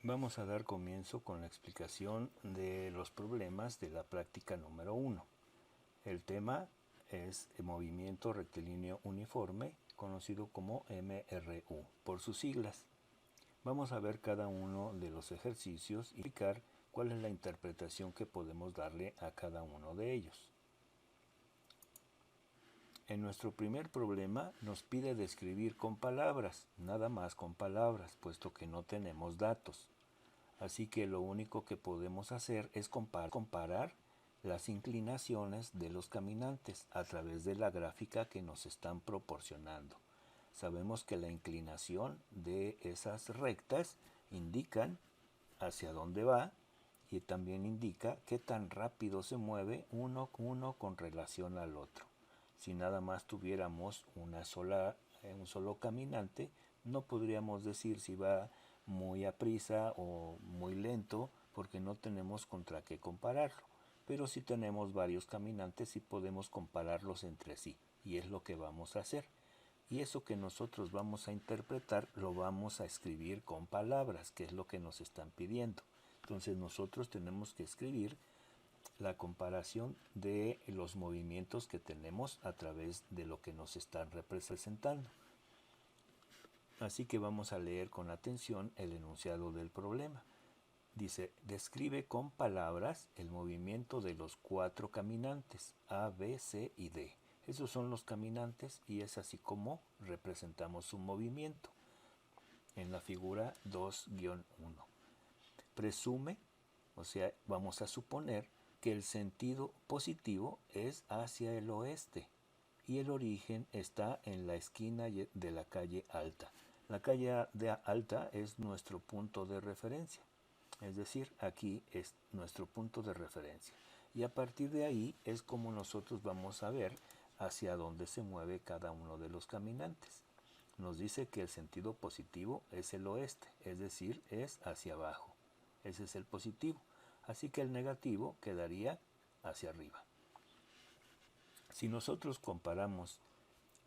Vamos a dar comienzo con la explicación de los problemas de la práctica número 1. El tema es el movimiento rectilíneo uniforme, conocido como MRU por sus siglas. Vamos a ver cada uno de los ejercicios y explicar cuál es la interpretación que podemos darle a cada uno de ellos. En nuestro primer problema nos pide describir con palabras, nada más con palabras, puesto que no tenemos datos. Así que lo único que podemos hacer es comparar las inclinaciones de los caminantes a través de la gráfica que nos están proporcionando. Sabemos que la inclinación de esas rectas indican hacia dónde va y también indica qué tan rápido se mueve uno con relación al otro. Si nada más tuviéramos un solo caminante, no podríamos decir si va muy aprisa o muy lento, porque no tenemos contra qué compararlo. Pero si tenemos varios caminantes, sí podemos compararlos entre sí, y es lo que vamos a hacer. Y eso que nosotros vamos a interpretar lo vamos a escribir con palabras, que es lo que nos están pidiendo. Entonces nosotros tenemos que escribir la comparación de los movimientos que tenemos a través de lo que nos están representando. Así que vamos a leer con atención el enunciado del problema. Dice, describe con palabras el movimiento de los 4 caminantes, A, B, C y D. Esos son los caminantes y es así como representamos su movimiento en la figura 2-1. Presume, o sea, vamos a suponer que el sentido positivo es hacia el oeste y el origen está en la esquina de la calle Alta. La calle Alta es nuestro punto de referencia, es decir, aquí es nuestro punto de referencia. Y a partir de ahí es como nosotros vamos a ver hacia dónde se mueve cada uno de los caminantes. Nos dice que el sentido positivo es el oeste, es decir, es hacia abajo. Ese es el positivo. Así que el negativo quedaría hacia arriba. Si nosotros comparamos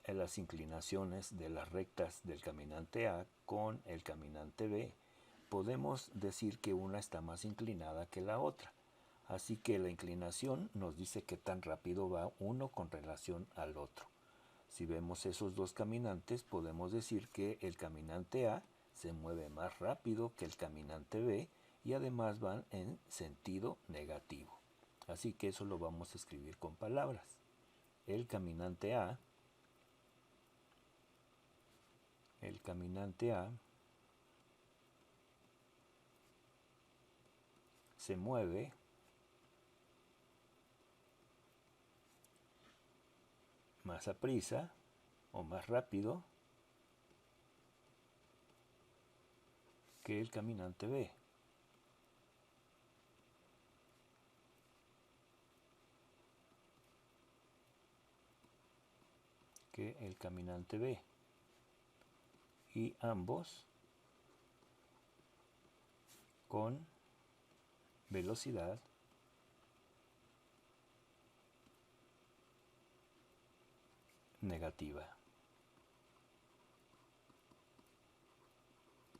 las inclinaciones de las rectas del caminante A con el caminante B, podemos decir que una está más inclinada que la otra. Así que la inclinación nos dice qué tan rápido va uno con relación al otro. Si vemos esos dos caminantes, podemos decir que el caminante A se mueve más rápido que el caminante B y además van en sentido negativo. Así que eso lo vamos a escribir con palabras. El caminante A se mueve más aprisa o más rápido que el caminante B. Y ambos con velocidad negativa.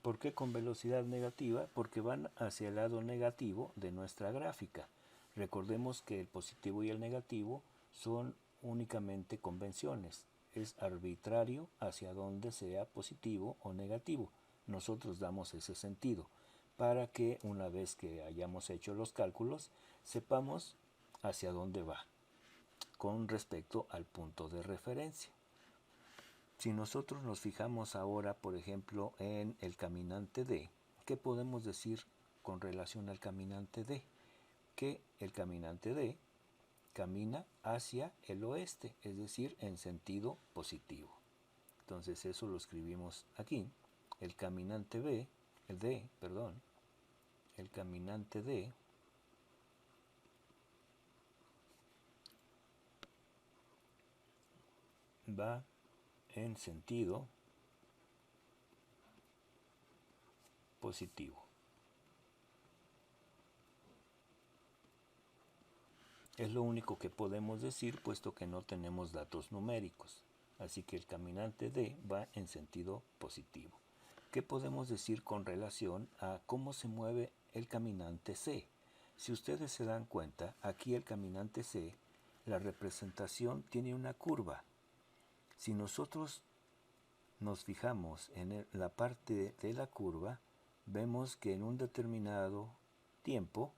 ¿Por qué con velocidad negativa? Porque van hacia el lado negativo de nuestra gráfica. Recordemos que el positivo y el negativo son únicamente convenciones. Es arbitrario hacia donde sea positivo o negativo. Nosotros damos ese sentido para que una vez que hayamos hecho los cálculos sepamos hacia dónde va con respecto al punto de referencia. Si nosotros nos fijamos ahora, por ejemplo, en el caminante D, ¿qué podemos decir con relación al caminante D? Que el caminante D camina hacia el oeste, es decir, en sentido positivo. Entonces eso lo escribimos aquí. El caminante D va en sentido positivo. Es lo único que podemos decir puesto que no tenemos datos numéricos. Así que el caminante D va en sentido positivo. ¿Qué podemos decir con relación a cómo se mueve el caminante C? Si ustedes se dan cuenta, aquí el caminante C, la representación tiene una curva. Si nosotros nos fijamos en la parte de la curva, vemos que en un determinado tiempo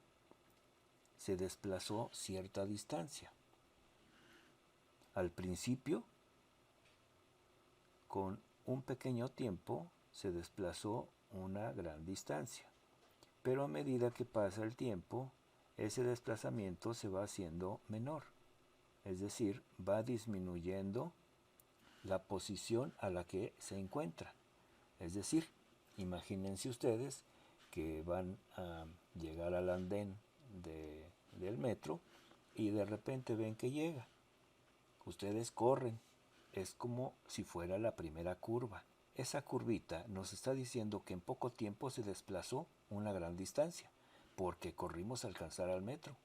se desplazó cierta distancia. Al principio, con un pequeño tiempo, se desplazó una gran distancia. Pero a medida que pasa el tiempo, ese desplazamiento se va haciendo menor. Es decir, va disminuyendo la posición a la que se encuentra. Es decir, imagínense ustedes que van a llegar al andén del metro y de repente ven que llega. Ustedes corren. Es como si fuera la primera curva. Esa curvita nos está diciendo que en poco tiempo se desplazó una gran distancia, porque corrimos a alcanzar al metro.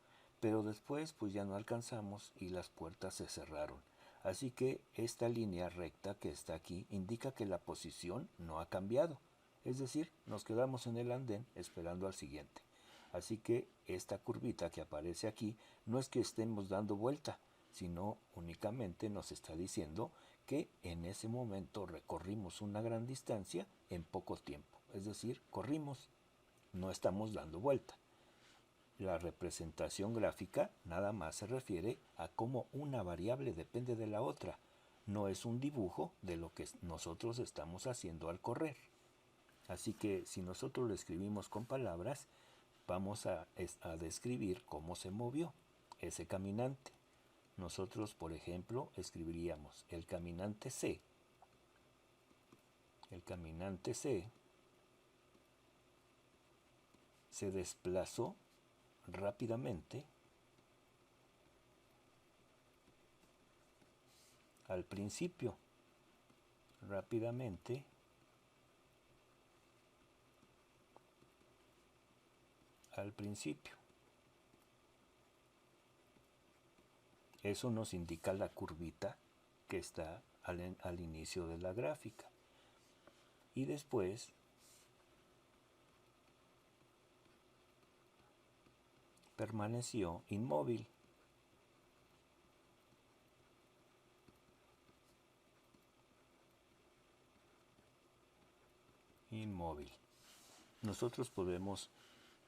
Pero después pues ya no alcanzamos y las puertas se cerraron. Así que esta línea recta que está aquí indica que la posición no ha cambiado. Es decir, nos quedamos en el andén esperando al siguiente. Así que esta curvita que aparece aquí no es que estemos dando vuelta, sino únicamente nos está diciendo que en ese momento recorrimos una gran distancia en poco tiempo. Es decir, corrimos, no estamos dando vuelta. La representación gráfica nada más se refiere a cómo una variable depende de la otra. No es un dibujo de lo que nosotros estamos haciendo al correr. Así que si nosotros lo escribimos con palabras, vamos a describir cómo se movió ese caminante. Nosotros, por ejemplo, escribiríamos el caminante C. El caminante C se desplazó rápidamente al principio. Rápidamente al principio. Eso nos indica la curvita que está al inicio de la gráfica. Y después permaneció inmóvil. Inmóvil. Nosotros podemos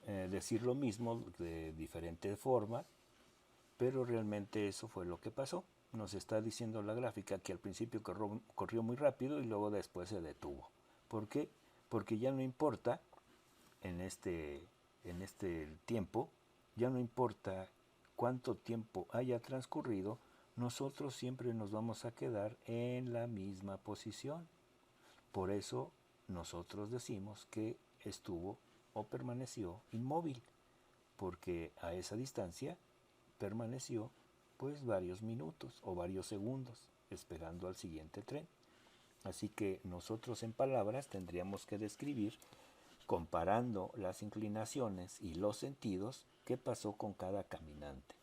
decir lo mismo de diferente forma, pero realmente eso fue lo que pasó. Nos está diciendo la gráfica que al principio corrió muy rápido y luego después se detuvo. ¿Por qué? Porque ya no importa en este tiempo, ya no importa cuánto tiempo haya transcurrido, nosotros siempre nos vamos a quedar en la misma posición. Por eso nosotros decimos que estuvo o permaneció inmóvil, porque a esa distancia permaneció pues varios minutos o varios segundos esperando al siguiente tren. Así que nosotros en palabras tendríamos que describir, comparando las inclinaciones y los sentidos, qué pasó con cada caminante.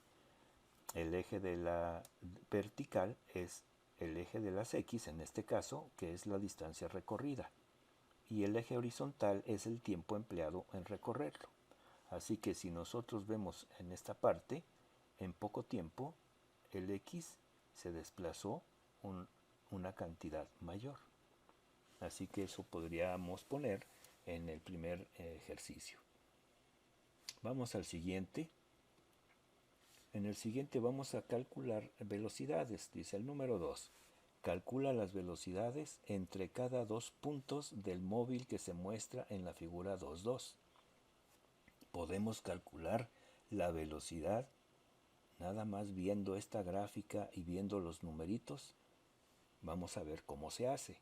El eje de la vertical es el eje de las X, en este caso, que es la distancia recorrida. Y el eje horizontal es el tiempo empleado en recorrerlo. Así que si nosotros vemos en esta parte, en poco tiempo, el X se desplazó una cantidad mayor. Así que eso podríamos poner en el primer ejercicio. Vamos al siguiente. En el siguiente vamos a calcular velocidades. Dice el número 2. Calcula las velocidades entre cada dos puntos del móvil que se muestra en la figura 2.2. Podemos calcular la velocidad nada más viendo esta gráfica y viendo los numeritos. Vamos a ver cómo se hace.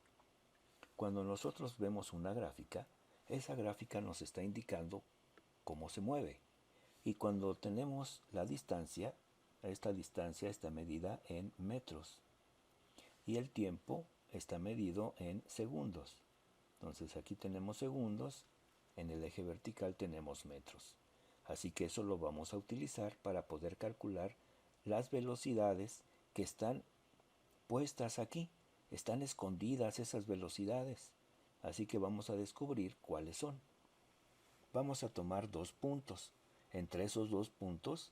Cuando nosotros vemos una gráfica, esa gráfica nos está indicando cómo se mueve. Y cuando tenemos la distancia, esta distancia está medida en metros. Y el tiempo está medido en segundos. Entonces aquí tenemos segundos, en el eje vertical tenemos metros. Así que eso lo vamos a utilizar para poder calcular las velocidades que están puestas aquí. Están escondidas esas velocidades. así que vamos a descubrir cuáles son. Vamos a tomar 2 puntos. Entre esos 2 puntos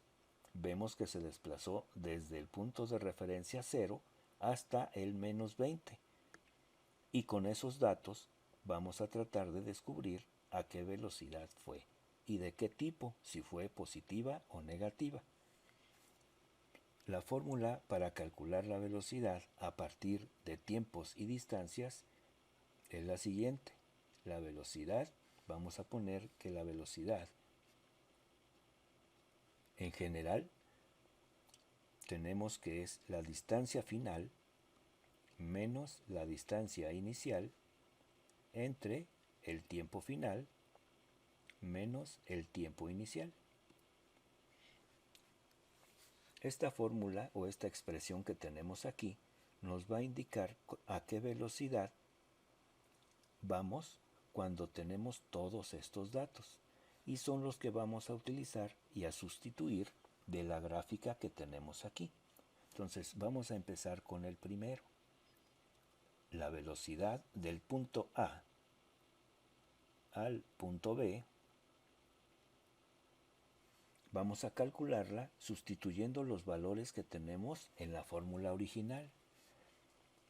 vemos que se desplazó desde el punto de referencia 0 hasta el menos 20. Y con esos datos vamos a tratar de descubrir a qué velocidad fue y de qué tipo, si fue positiva o negativa. La fórmula para calcular la velocidad a partir de tiempos y distancias es la siguiente. La velocidad, vamos a poner que la velocidad en general tenemos que es la distancia final menos la distancia inicial entre el tiempo final menos el tiempo inicial. Esta fórmula o esta expresión que tenemos aquí nos va a indicar a qué velocidad vamos cuando tenemos todos estos datos y son los que vamos a utilizar y a sustituir de la gráfica que tenemos aquí. Entonces vamos a empezar con el primero. La velocidad del punto A al punto B vamos a calcularla sustituyendo los valores que tenemos en la fórmula original.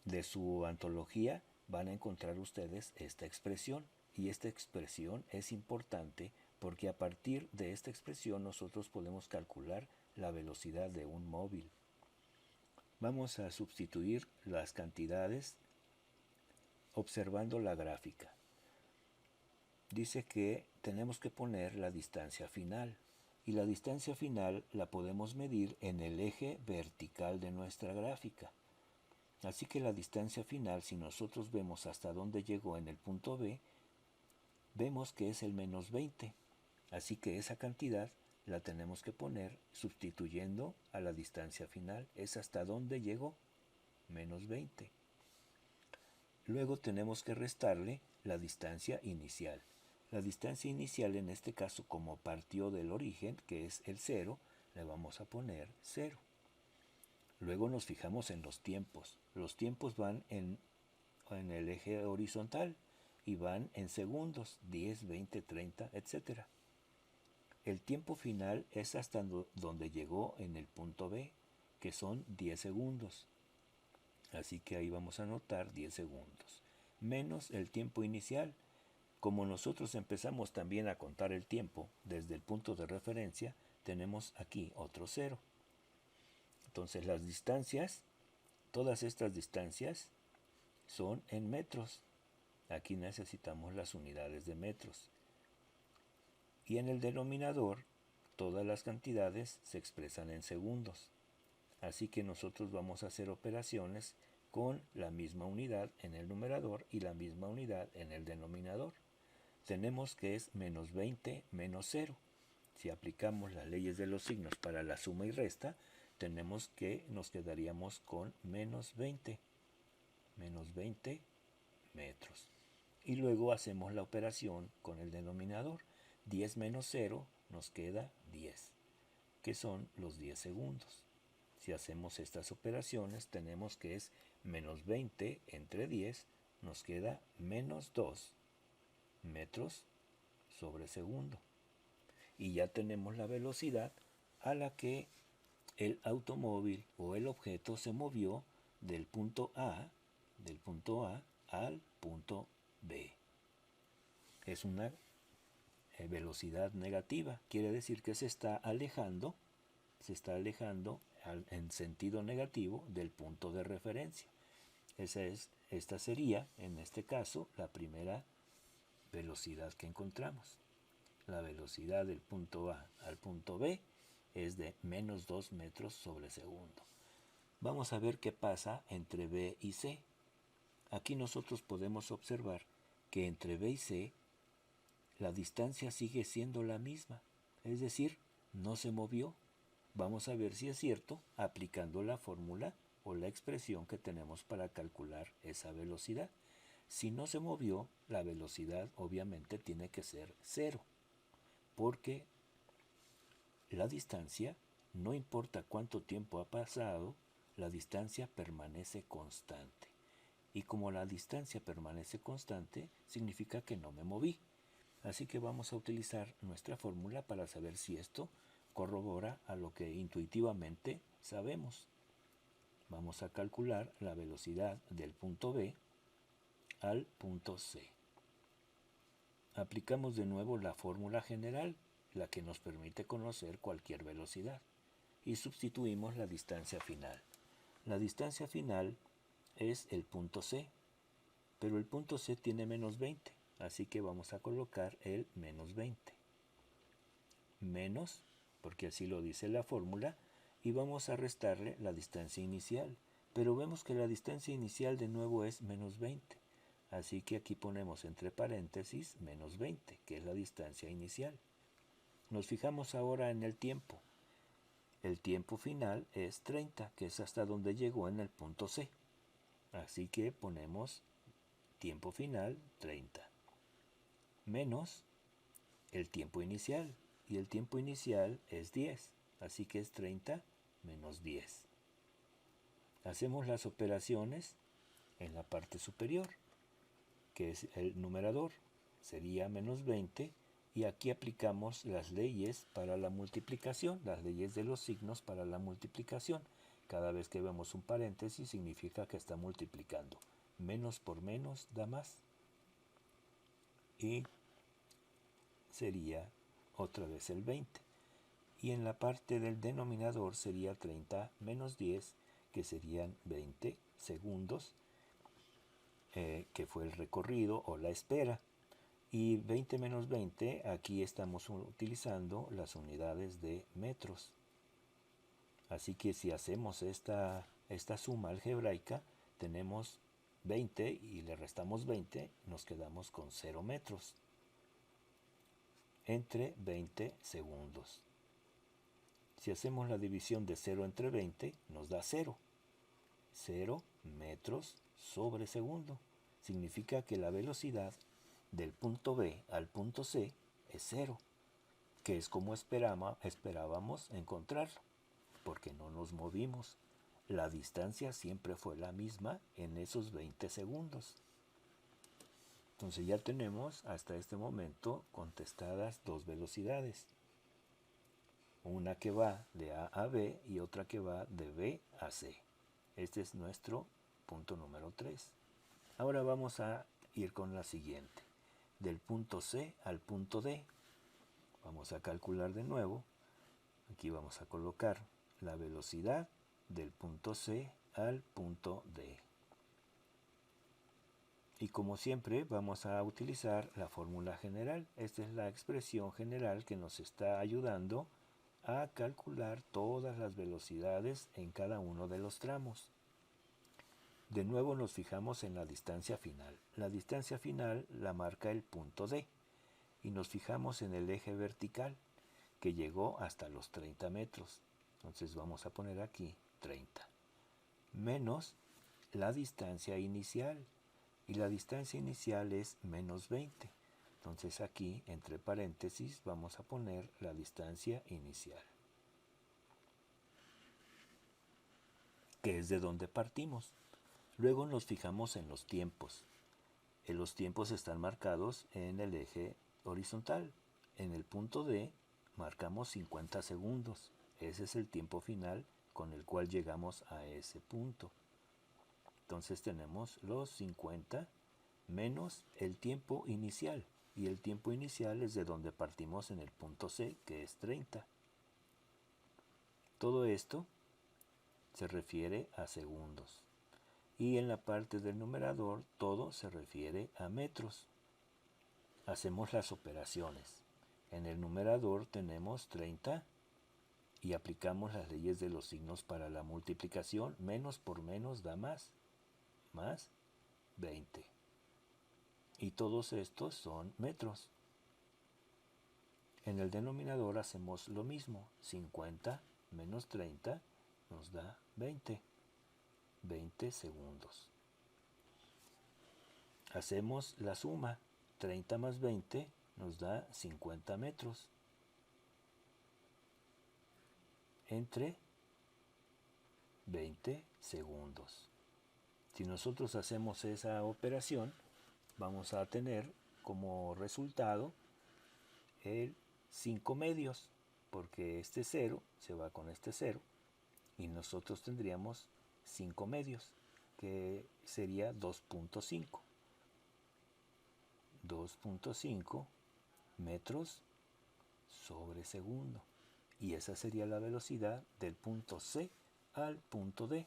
De su antología van a encontrar ustedes esta expresión y esta expresión es importante porque a partir de esta expresión nosotros podemos calcular la velocidad de un móvil. Vamos a sustituir las cantidades observando la gráfica. Dice que tenemos que poner la distancia final y la distancia final la podemos medir en el eje vertical de nuestra gráfica. Así que la distancia final, si nosotros vemos hasta dónde llegó en el punto B, vemos que es el menos 20. Así que esa cantidad la tenemos que poner sustituyendo a la distancia final. Es hasta dónde llegó, menos 20. Luego tenemos que restarle la distancia inicial. La distancia inicial en este caso, como partió del origen, que es el 0, le vamos a poner 0. Luego nos fijamos en los tiempos. Los tiempos van en el eje horizontal y van en segundos, 10, 20, 30, etc. El tiempo final es hasta donde llegó en el punto B, que son 10 segundos. Así que ahí vamos a anotar 10 segundos. Menos el tiempo inicial. Como nosotros empezamos también a contar el tiempo desde el punto de referencia, tenemos aquí otro 0. Entonces las distancias, todas estas distancias son en metros. Aquí necesitamos las unidades de metros. Y en el denominador, todas las cantidades se expresan en segundos. Así que nosotros vamos a hacer operaciones con la misma unidad en el numerador y la misma unidad en el denominador. Tenemos que es menos 20 menos 0. Si aplicamos las leyes de los signos para la suma y resta, tenemos que nos quedaríamos con menos 20 metros. Y luego hacemos la operación con el denominador. 10 menos 0 nos queda 10, que son los 10 segundos. Si hacemos estas operaciones, tenemos que es menos 20 entre 10, nos queda menos 2 metros sobre segundo. Y ya tenemos la velocidad a la que el automóvil o el objeto se movió del punto A al punto B. Es una velocidad negativa, quiere decir que se está alejando en sentido negativo del punto de referencia. Esta sería, en este caso, la primera velocidad que encontramos. La velocidad del punto A al punto B es de menos 2 metros sobre segundo. Vamos a ver qué pasa entre B y C. Aquí nosotros podemos observar que entre B y C la distancia sigue siendo la misma, es decir, no se movió. Vamos a ver si es cierto aplicando la fórmula o la expresión que tenemos para calcular esa velocidad. Si no se movió, la velocidad obviamente tiene que ser 0, porque la distancia, no importa cuánto tiempo ha pasado, la distancia permanece constante. y como la distancia permanece constante, significa que no me moví. Así que vamos a utilizar nuestra fórmula para saber si esto corrobora a lo que intuitivamente sabemos. Vamos a calcular la velocidad del punto B al punto C. Aplicamos de nuevo la fórmula general, la que nos permite conocer cualquier velocidad, y sustituimos la distancia final. La distancia final es el punto C, pero el punto C tiene menos 20, así que vamos a colocar el menos 20. Menos, porque así lo dice la fórmula, y vamos a restarle la distancia inicial, pero vemos que la distancia inicial de nuevo es menos 20. Así que aquí ponemos entre paréntesis menos 20, que es la distancia inicial. Nos fijamos ahora en el tiempo. El tiempo final es 30, que es hasta donde llegó en el punto C. Así que ponemos tiempo final 30. Menos el tiempo inicial. Y el tiempo inicial es 10. Así que es 30 menos 10. Hacemos las operaciones en la parte superior, que es el numerador, sería menos 20, y aquí aplicamos las leyes para la multiplicación, las leyes de los signos para la multiplicación. Cada vez que vemos un paréntesis significa que está multiplicando. Menos por menos da más. Y sería otra vez el 20. Y en la parte del denominador sería 30 menos 10, que serían 20 segundos, que fue el recorrido o la espera. Y 20 menos 20, aquí estamos utilizando las unidades de metros. Así que si hacemos esta suma algebraica, tenemos 20 y le restamos 20, nos quedamos con 0 metros entre 20 segundos. Si hacemos la división de 0 entre 20, nos da 0. 0 metros sobre segundo. Significa que la velocidad del punto B al punto C es 0, que es como esperábamos encontrarlo, porque no nos movimos. La distancia siempre fue la misma en esos 20 segundos. Entonces ya tenemos hasta este momento contestadas dos velocidades. Una que va de A a B y otra que va de B a C. Este es nuestro punto número 3. Ahora vamos a ir con la siguiente. Del punto C al punto D. Vamos a calcular de nuevo. Aquí vamos a colocar la velocidad del punto C al punto D. Y como siempre vamos a utilizar la fórmula general. Esta es la expresión general que nos está ayudando a calcular todas las velocidades en cada uno de los tramos. De nuevo nos fijamos en la distancia final. La distancia final la marca el punto D y nos fijamos en el eje vertical que llegó hasta los 30 metros. Entonces vamos a poner aquí 30 menos la distancia inicial, y la distancia inicial es menos 20. Entonces aquí entre paréntesis vamos a poner la distancia inicial, que es de donde partimos. Luego nos fijamos en los tiempos. Los tiempos están marcados en el eje horizontal. En el punto D marcamos 50 segundos. Ese es el tiempo final con el cual llegamos a ese punto. Entonces tenemos los 50 menos el tiempo inicial. Y el tiempo inicial es de donde partimos en el punto C, que es 30. Todo esto se refiere a segundos. Y en la parte del numerador todo se refiere a metros. Hacemos las operaciones. En el numerador tenemos 30 y aplicamos las leyes de los signos para la multiplicación. Menos por menos da más. Más 20. Y todos estos son metros. En el denominador hacemos lo mismo. 50 menos 30 nos da 20. 20 segundos. Hacemos la suma. 30 más 20 nos da 50 metros. Entre 20 segundos. Si nosotros hacemos esa operación, vamos a tener como resultado el 5 medios, porque este 0 se va con este 0 y nosotros tendríamos 5 medios, que sería 2.5. 2.5 metros sobre segundo. Y esa sería la velocidad del punto C al punto D.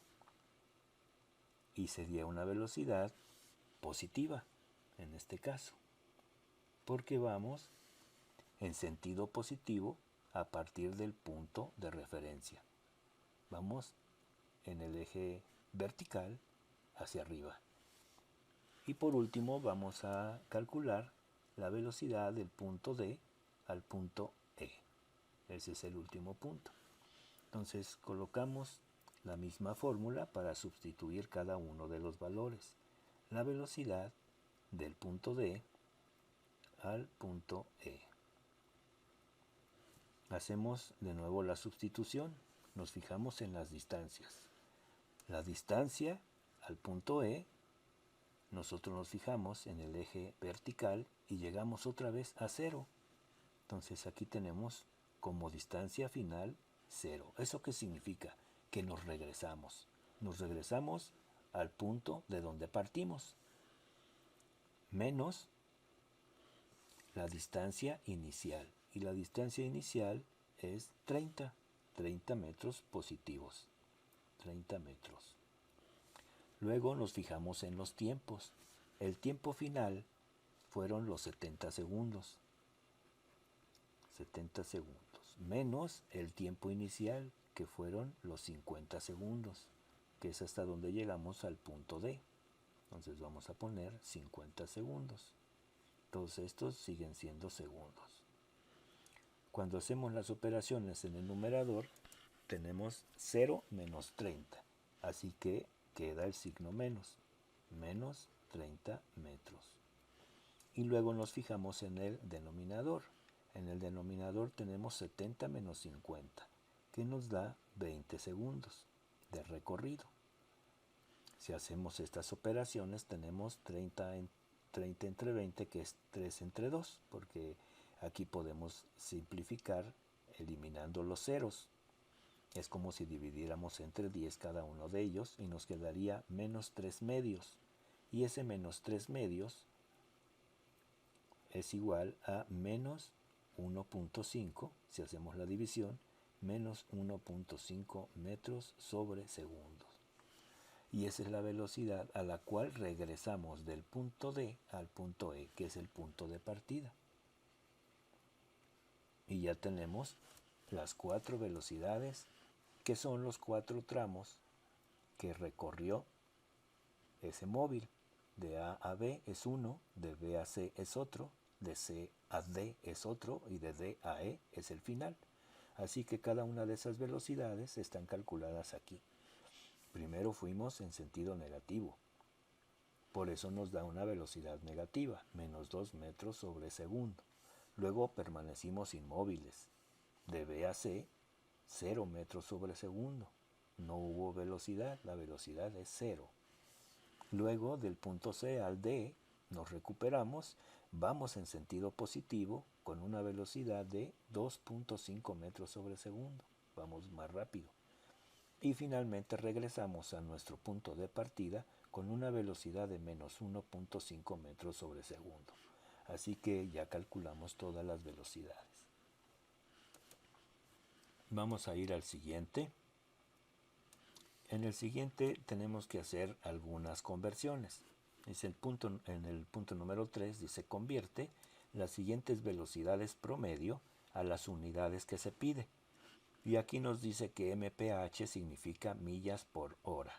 Y sería una velocidad positiva en este caso, porque vamos en sentido positivo a partir del punto de referencia. Vamos en el eje vertical hacia arriba. Y por último vamos a calcular la velocidad del punto D al punto E. Ese es el último punto. Entonces colocamos la misma fórmula para sustituir cada uno de los valores. La velocidad del punto D al punto E. Hacemos de nuevo la sustitución. Nos fijamos en las distancias. La distancia al punto E, nosotros nos fijamos en el eje vertical y llegamos otra vez a 0. Entonces aquí tenemos como distancia final 0. ¿Eso qué significa? Que nos regresamos. Nos regresamos al punto de donde partimos, menos la distancia inicial. Y la distancia inicial es 30 metros positivos. 30 metros. Luego nos fijamos en los tiempos. El tiempo final fueron los 70 segundos. 70 segundos. Menos el tiempo inicial, que fueron los 50 segundos, que es hasta donde llegamos al punto D. Entonces vamos a poner 50 segundos. Todos estos siguen siendo segundos. Cuando hacemos las operaciones en el numerador, tenemos 0 menos 30. Así que queda el signo menos. Menos 30 metros. Y luego nos fijamos en el denominador. En el denominador tenemos 70 menos 50, que nos da 20 segundos de recorrido. Si hacemos estas operaciones, tenemos 30 entre 20, que es 3 entre 2, porque aquí podemos simplificar eliminando los ceros. Es como si dividiéramos entre 10 cada uno de ellos y nos quedaría menos 3 medios. Y ese menos 3 medios es igual a menos 1.5, si hacemos la división, menos 1.5 metros sobre segundo. Y esa es la velocidad a la cual regresamos del punto D al punto E, que es el punto de partida. Y ya tenemos las 4 velocidades, que son los 4 tramos que recorrió ese móvil. De A a B es uno, de B a C es otro, de C a D es otro y de D a E es el final. Así que cada una de esas velocidades están calculadas aquí. Primero fuimos en sentido negativo. Por eso nos da una velocidad negativa, menos 2 metros sobre segundo. Luego permanecimos inmóviles. De B a C, 0 metros sobre segundo. No hubo velocidad, la velocidad es 0. Luego del punto C al D nos recuperamos, vamos en sentido positivo con una velocidad de 2.5 metros sobre segundo. Vamos más rápido. Y finalmente regresamos a nuestro punto de partida con una velocidad de menos 1.5 metros sobre segundo. Así que ya calculamos todas las velocidades. Vamos a ir al siguiente. En el siguiente tenemos que hacer algunas conversiones. En el punto número 3 dice: convierte las siguientes velocidades promedio a las unidades que se pide. Y aquí nos dice que mph significa millas por hora.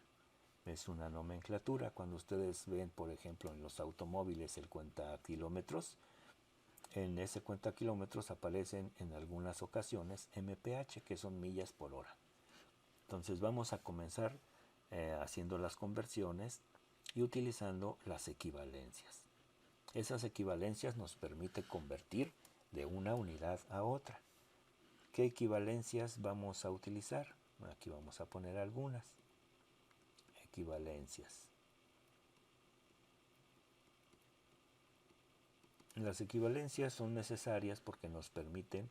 Es una nomenclatura. Cuando ustedes ven, por ejemplo, en los automóviles el cuenta kilómetros, en ese cuenta kilómetros aparecen en algunas ocasiones mph, que son millas por hora. Entonces vamos a comenzar haciendo las conversiones y utilizando las equivalencias. Esas equivalencias nos permiten convertir de una unidad a otra. ¿Qué equivalencias vamos a utilizar? Aquí vamos a poner algunas equivalencias. Las equivalencias son necesarias porque nos permiten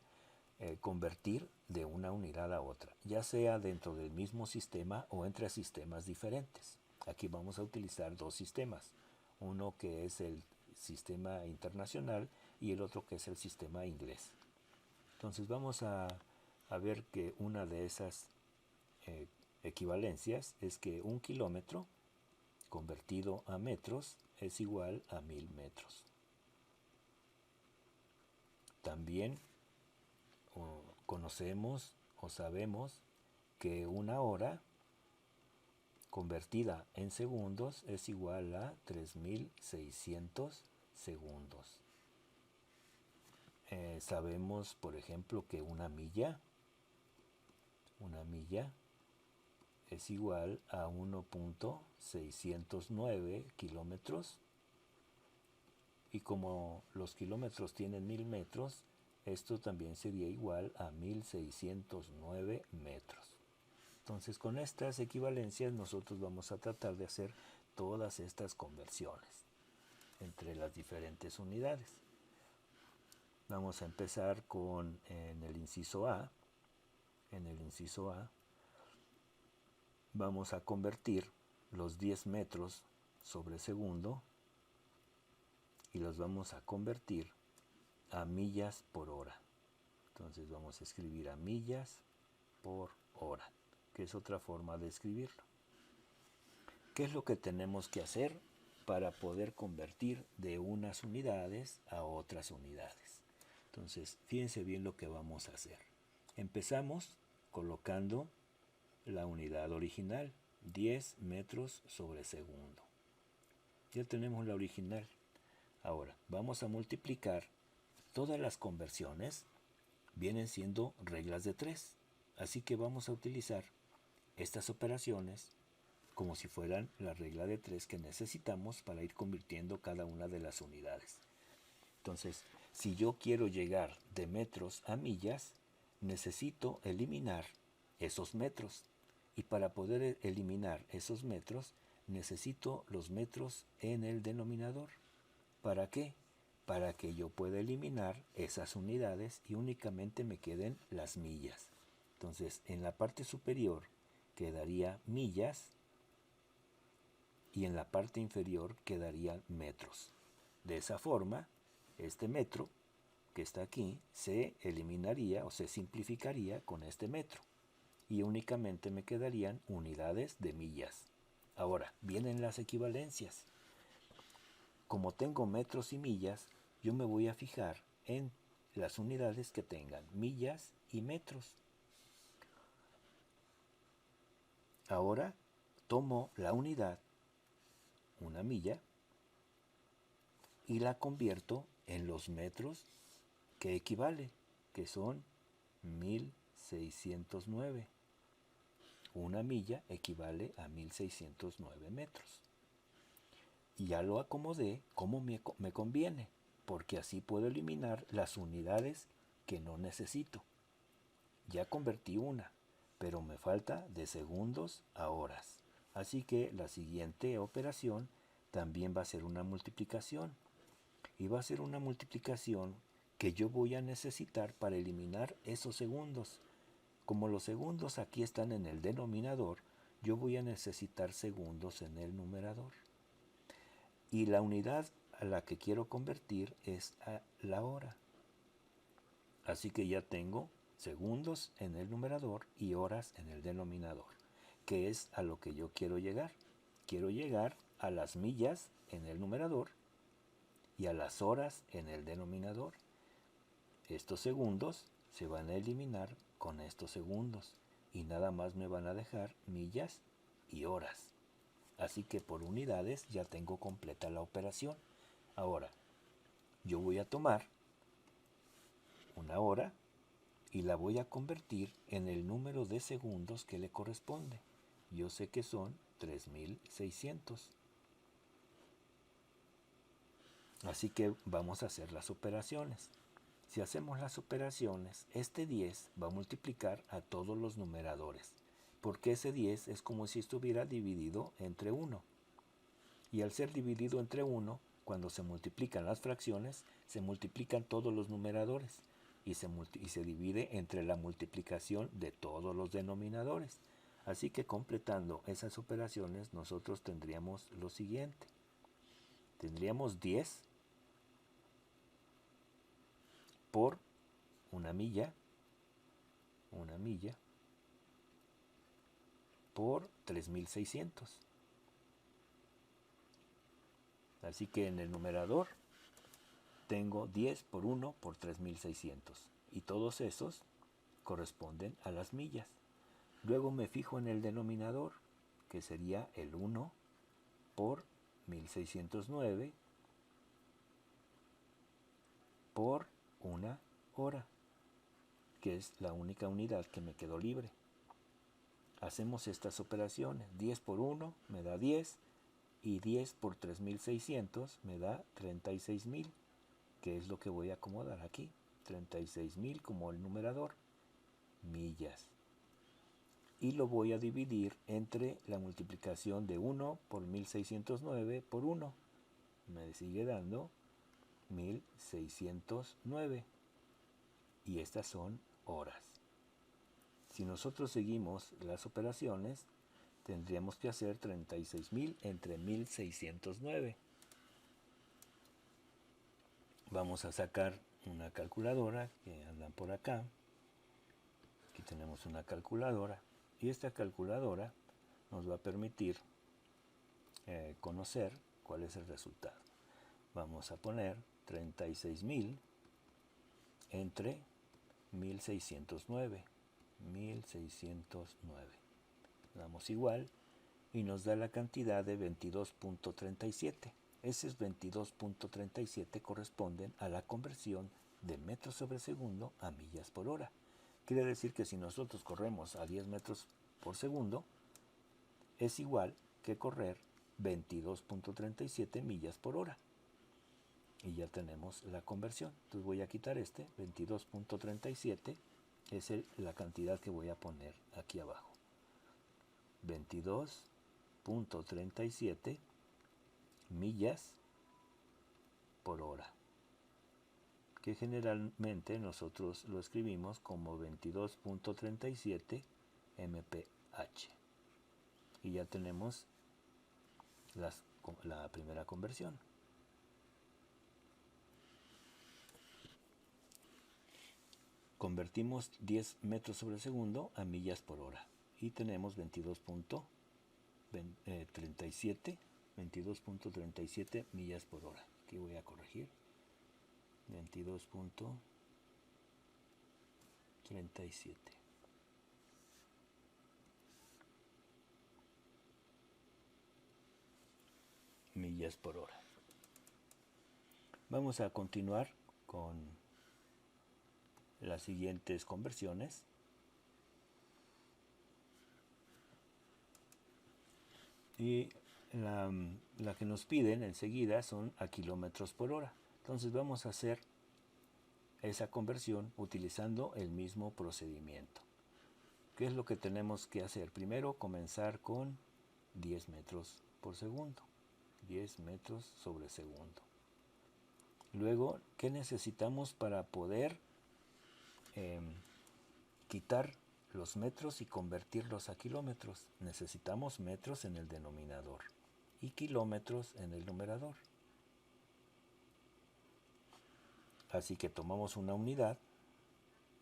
convertir de una unidad a otra, ya sea dentro del mismo sistema o entre sistemas diferentes. Aquí vamos a utilizar dos sistemas, uno que es el sistema internacional y el otro que es el sistema inglés. Entonces vamos a ver que una de esas equivalencias es que 1 kilómetro convertido a metros es igual a 1000 metros. También conocemos o sabemos que una hora convertida en segundos es igual a 3600 segundos. Sabemos, por ejemplo, que una milla es igual a 1.609 kilómetros, y como los kilómetros tienen 1000 metros, esto también sería igual a 1609 metros. Entonces, con estas equivalencias nosotros vamos a tratar de hacer todas estas conversiones entre las diferentes unidades. Vamos a empezar con en el inciso A. En el inciso A vamos a convertir los 10 metros sobre segundo y los vamos a convertir a millas por hora. Entonces vamos a escribir a millas por hora, que es otra forma de escribirlo. ¿Qué es lo que tenemos que hacer para poder convertir de unas unidades a otras unidades? Entonces, fíjense bien lo que vamos a hacer. Empezamos colocando la unidad original, 10 metros sobre segundo. Ya tenemos la original. Ahora, vamos a multiplicar. Todas las conversiones vienen siendo reglas de 3. Así que vamos a utilizar estas operaciones como si fueran la regla de 3 que necesitamos para ir convirtiendo cada una de las unidades. Entonces, si yo quiero llegar de metros a millas, necesito eliminar esos metros. Y para poder eliminar esos metros, necesito los metros en el denominador. ¿Para qué? Para que yo pueda eliminar esas unidades y únicamente me queden las millas. Entonces, en la parte superior quedaría millas y en la parte inferior quedarían metros. De esa forma, este metro que está aquí se eliminaría o se simplificaría con este metro y únicamente me quedarían unidades de millas. Ahora, vienen las equivalencias. Como tengo metros y millas, yo me voy a fijar en las unidades que tengan millas y metros. Ahora tomo la unidad, una milla, y la convierto en los metros que equivale, que son 1609. Una milla equivale a 1609 metros. Y ya lo acomodé como me conviene, porque así puedo eliminar las unidades que no necesito. Ya convertí una, pero me falta de segundos a horas. Así que la siguiente operación también va a ser una multiplicación. Y va a ser una multiplicación que yo voy a necesitar para eliminar esos segundos. Como los segundos aquí están en el denominador, yo voy a necesitar segundos en el numerador. Y la unidad a la que quiero convertir es a la hora. Así que ya tengo segundos en el numerador y horas en el denominador, que es a lo que yo quiero llegar. Quiero llegar a las millas en el numerador y a las horas en el denominador. Estos segundos se van a eliminar con estos segundos y nada más me van a dejar millas y horas. Así que por unidades ya tengo completa la operación. Ahora, yo voy a tomar una hora y la voy a convertir en el número de segundos que le corresponde. Yo sé que son 3600. Así que vamos a hacer las operaciones. Si hacemos las operaciones, este 10 va a multiplicar a todos los numeradores, porque ese 10 es como si estuviera dividido entre 1. Y al ser dividido entre 1, cuando se multiplican las fracciones, se multiplican todos los numeradores y se divide entre la multiplicación de todos los denominadores. Así que completando esas operaciones nosotros tendríamos lo siguiente. Tendríamos 10 por una milla por 3600. Así que en el numerador tengo 10 por 1 por 3600 y todos esos corresponden a las millas. Luego me fijo en el denominador, que sería el 1 por 1609 por una hora, que es la única unidad que me quedó libre. Hacemos estas operaciones. 10 por 1 me da 10 y 10 por 3600 me da 36.000, que es lo que voy a acomodar aquí. 36.000 como el numerador, millas. Y lo voy a dividir entre la multiplicación de 1 por 1609 por 1. Me sigue dando 1609. Y estas son horas. Si nosotros seguimos las operaciones, tendríamos que hacer 36.000 entre 1609. Vamos a sacar una calculadora que andan por acá. Aquí tenemos una calculadora. Y esta calculadora nos va a permitir conocer cuál es el resultado. Vamos a poner 36.000 entre 1609. 1609. Damos igual y nos da la cantidad de 22.37. Esos 22.37 corresponden a la conversión de metros sobre segundo a millas por hora. Quiere decir que si nosotros corremos a 10 metros por segundo, es igual que correr 22.37 millas por hora. Y ya tenemos la conversión. Entonces voy a quitar 22.37, es la cantidad que voy a poner aquí abajo. 22.37 millas por hora, que generalmente nosotros lo escribimos como 22.37 mph. Y ya tenemos la primera conversión. Convertimos 10 metros sobre segundo a millas por hora y tenemos 22.37 millas por hora. Aquí voy a corregir. 22.37 millas por hora. Vamos a continuar con las siguientes conversiones. Y la que nos piden enseguida son a kilómetros por hora. Entonces vamos a hacer esa conversión utilizando el mismo procedimiento. ¿Qué es lo que tenemos que hacer? Primero comenzar con 10 metros por segundo. 10 metros sobre segundo. Luego, ¿qué necesitamos para poder quitar los metros y convertirlos a kilómetros? Necesitamos metros en el denominador y kilómetros en el numerador. Así que tomamos una unidad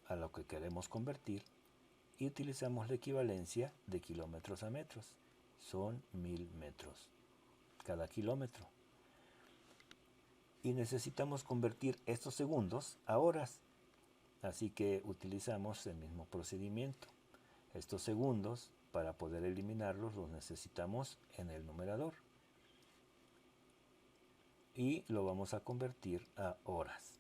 a lo que queremos convertir y utilizamos la equivalencia de kilómetros a metros. Son 1000 metros cada kilómetro. Y necesitamos convertir estos segundos a horas. Así que utilizamos el mismo procedimiento. Estos segundos, para poder eliminarlos, los necesitamos en el numerador. Y lo vamos a convertir a horas.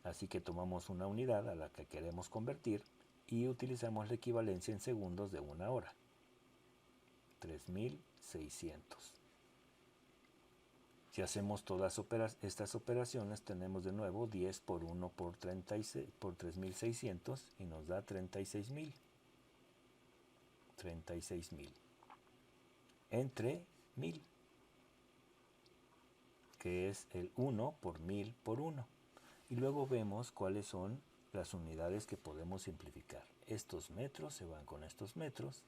Así que tomamos una unidad a la que queremos convertir y utilizamos la equivalencia en segundos de una hora. 3600. Si hacemos todas estas operaciones, tenemos de nuevo 10 por 1 por 3600 y nos da 36.000. 36.000 entre 1000. que es el 1 por 1000 por 1. Y luego vemos cuáles son las unidades que podemos simplificar. Estos metros se van con estos metros,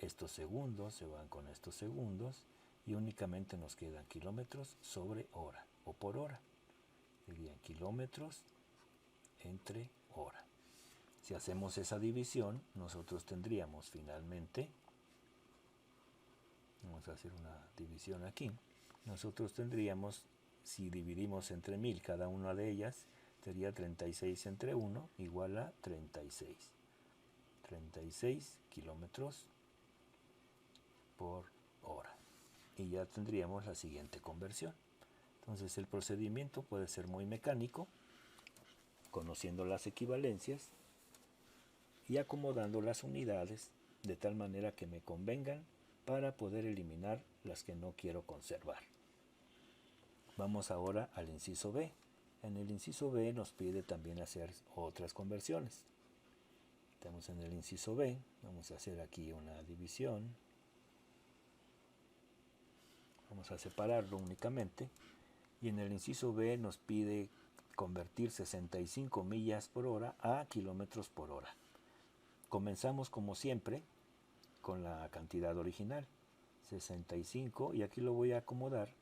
estos segundos se van con estos segundos, y únicamente nos quedan kilómetros sobre hora o por hora. Serían kilómetros entre hora. Si hacemos esa división, nosotros tendríamos finalmente, vamos a hacer una división aquí, nosotros tendríamos, si dividimos entre 1000 cada una de ellas, sería 36 entre 1 igual a 36. 36 kilómetros por hora. Y ya tendríamos la siguiente conversión. Entonces el procedimiento puede ser muy mecánico, conociendo las equivalencias y acomodando las unidades de tal manera que me convengan para poder eliminar las que no quiero conservar. Vamos ahora al inciso B. En el inciso B nos pide también hacer otras conversiones. Estamos en el inciso B, vamos a hacer aquí una división. Vamos a separarlo únicamente. Y en el inciso B nos pide convertir 65 millas por hora a kilómetros por hora. Comenzamos como siempre con la cantidad original, 65, y aquí lo voy a acomodar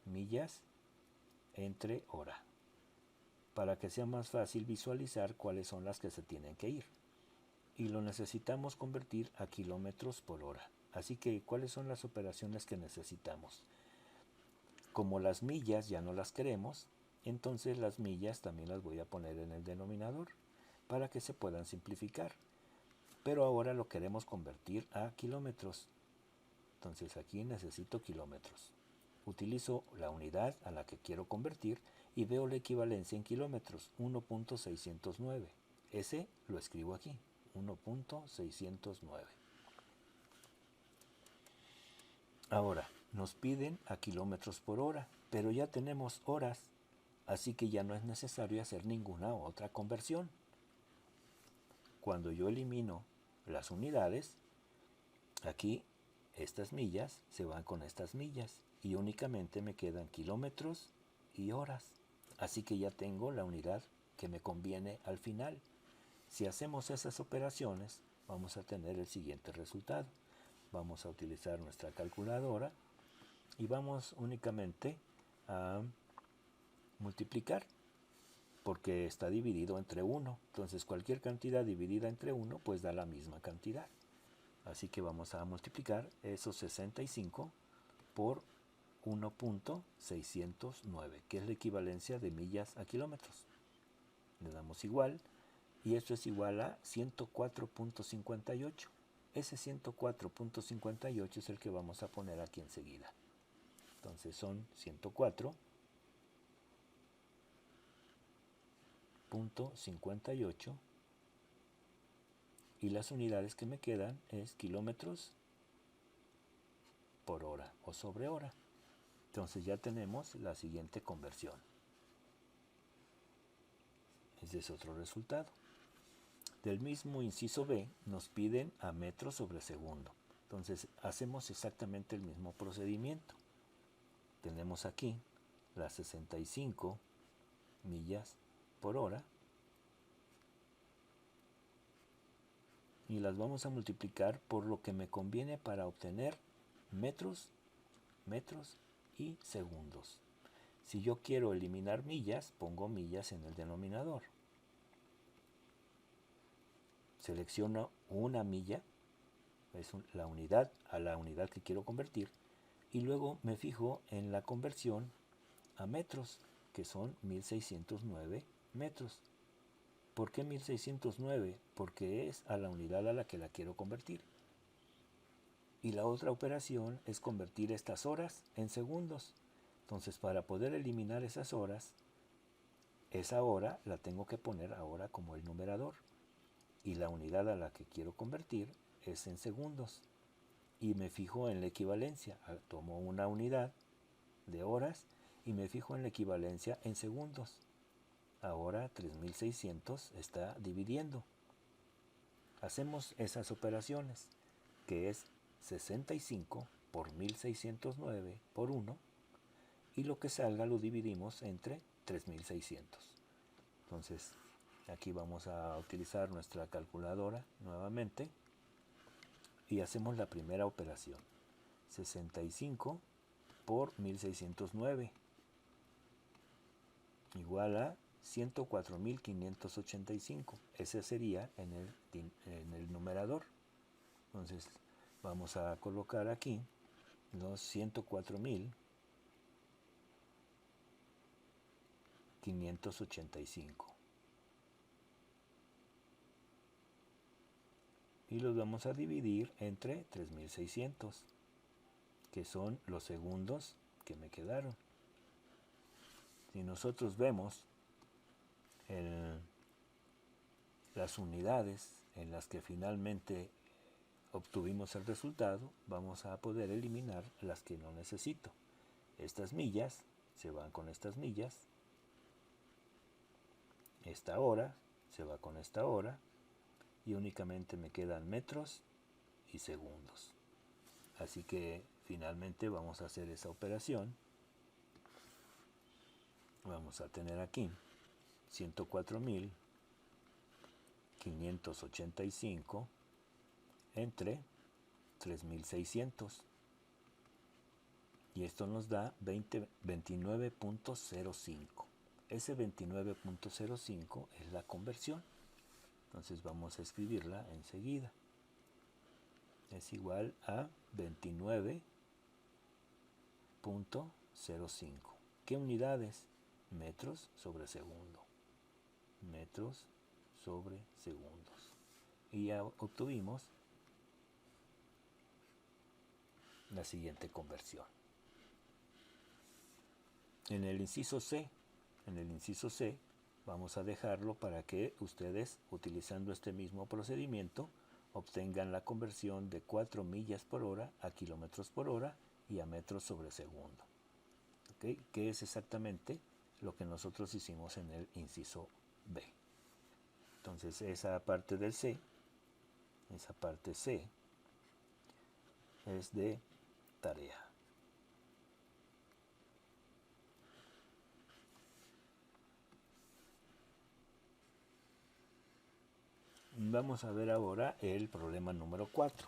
millas entre hora, para que sea más fácil visualizar cuáles son las que se tienen que ir. Y lo necesitamos convertir a kilómetros por hora. Así que, ¿cuáles son las operaciones que necesitamos? Como las millas ya no las queremos, entonces las millas también las voy a poner en el denominador para que se puedan simplificar. Pero ahora lo queremos convertir a kilómetros. Entonces aquí necesito kilómetros. Utilizo la unidad a la que quiero convertir y veo la equivalencia en kilómetros, 1.609. Ese lo escribo aquí, 1.609. Ahora, nos piden a kilómetros por hora, pero ya tenemos horas, así que ya no es necesario hacer ninguna otra conversión. Cuando yo elimino las unidades, aquí estas millas se van con estas millas y únicamente me quedan kilómetros y horas. Así que ya tengo la unidad que me conviene al final. Si hacemos esas operaciones, vamos a tener el siguiente resultado. Vamos a utilizar nuestra calculadora y vamos únicamente a multiplicar, porque está dividido entre 1. Entonces cualquier cantidad dividida entre 1 pues da la misma cantidad. Así que vamos a multiplicar esos 65 por 1.609, que es la equivalencia de millas a kilómetros. Le damos igual, y esto es igual a 104.58. Ese 104.58 es el que vamos a poner aquí enseguida. Entonces son 104.58 y las unidades que me quedan es kilómetros por hora o sobre hora. Entonces ya tenemos la siguiente conversión. Ese es otro resultado. Del mismo inciso B nos piden a metros sobre segundo. Entonces hacemos exactamente el mismo procedimiento. Tenemos aquí las 65 millas por hora y las vamos a multiplicar por lo que me conviene para obtener metros y segundos. Si yo quiero eliminar millas, pongo millas en el denominador. Selecciono una milla, es la unidad a la unidad que quiero convertir, y luego me fijo en la conversión a metros, que son 1609 metros. ¿Por qué 1609? Porque es a la unidad a la que la quiero convertir. Y la otra operación es convertir estas horas en segundos. Entonces, para poder eliminar esas horas, esa hora la tengo que poner ahora como el numerador. Y la unidad a la que quiero convertir es en segundos. Y me fijo en la equivalencia. Tomo una unidad de horas y me fijo en la equivalencia en segundos. Ahora 3600 está dividiendo. Hacemos esas operaciones, que es 65 por 1609 por 1, y lo que salga lo dividimos entre 3600. Entonces aquí vamos a utilizar nuestra calculadora nuevamente y hacemos la primera operación. 65 por 1609 igual a 104.585. Ese sería en el numerador. Entonces vamos a colocar aquí los 104.585 y los vamos a dividir entre 3600, que son los segundos que me quedaron. Si nosotros vemos las unidades en las que finalmente obtuvimos el resultado, vamos a poder eliminar las que no necesito. Estas millas se van con estas millas, esta hora se va con esta hora y únicamente me quedan metros y segundos. Así que finalmente vamos a hacer esa operación. Vamos a tener aquí 104.585 entre 3600 y esto nos da 29.05. Ese 29.05 es la conversión. Entonces vamos a escribirla enseguida. Es igual a 29.05. ¿Qué unidades? Metros sobre segundo. Metros sobre segundos. Y ya obtuvimos la siguiente conversión. En el inciso C, vamos a dejarlo para que ustedes, utilizando este mismo procedimiento, obtengan la conversión de 4 millas por hora a kilómetros por hora y a metros sobre segundo. ¿Okay? Que es exactamente lo que nosotros hicimos en el inciso B. Entonces esa parte del C, esa parte C, es de tarea. Vamos a ver ahora el problema número 4.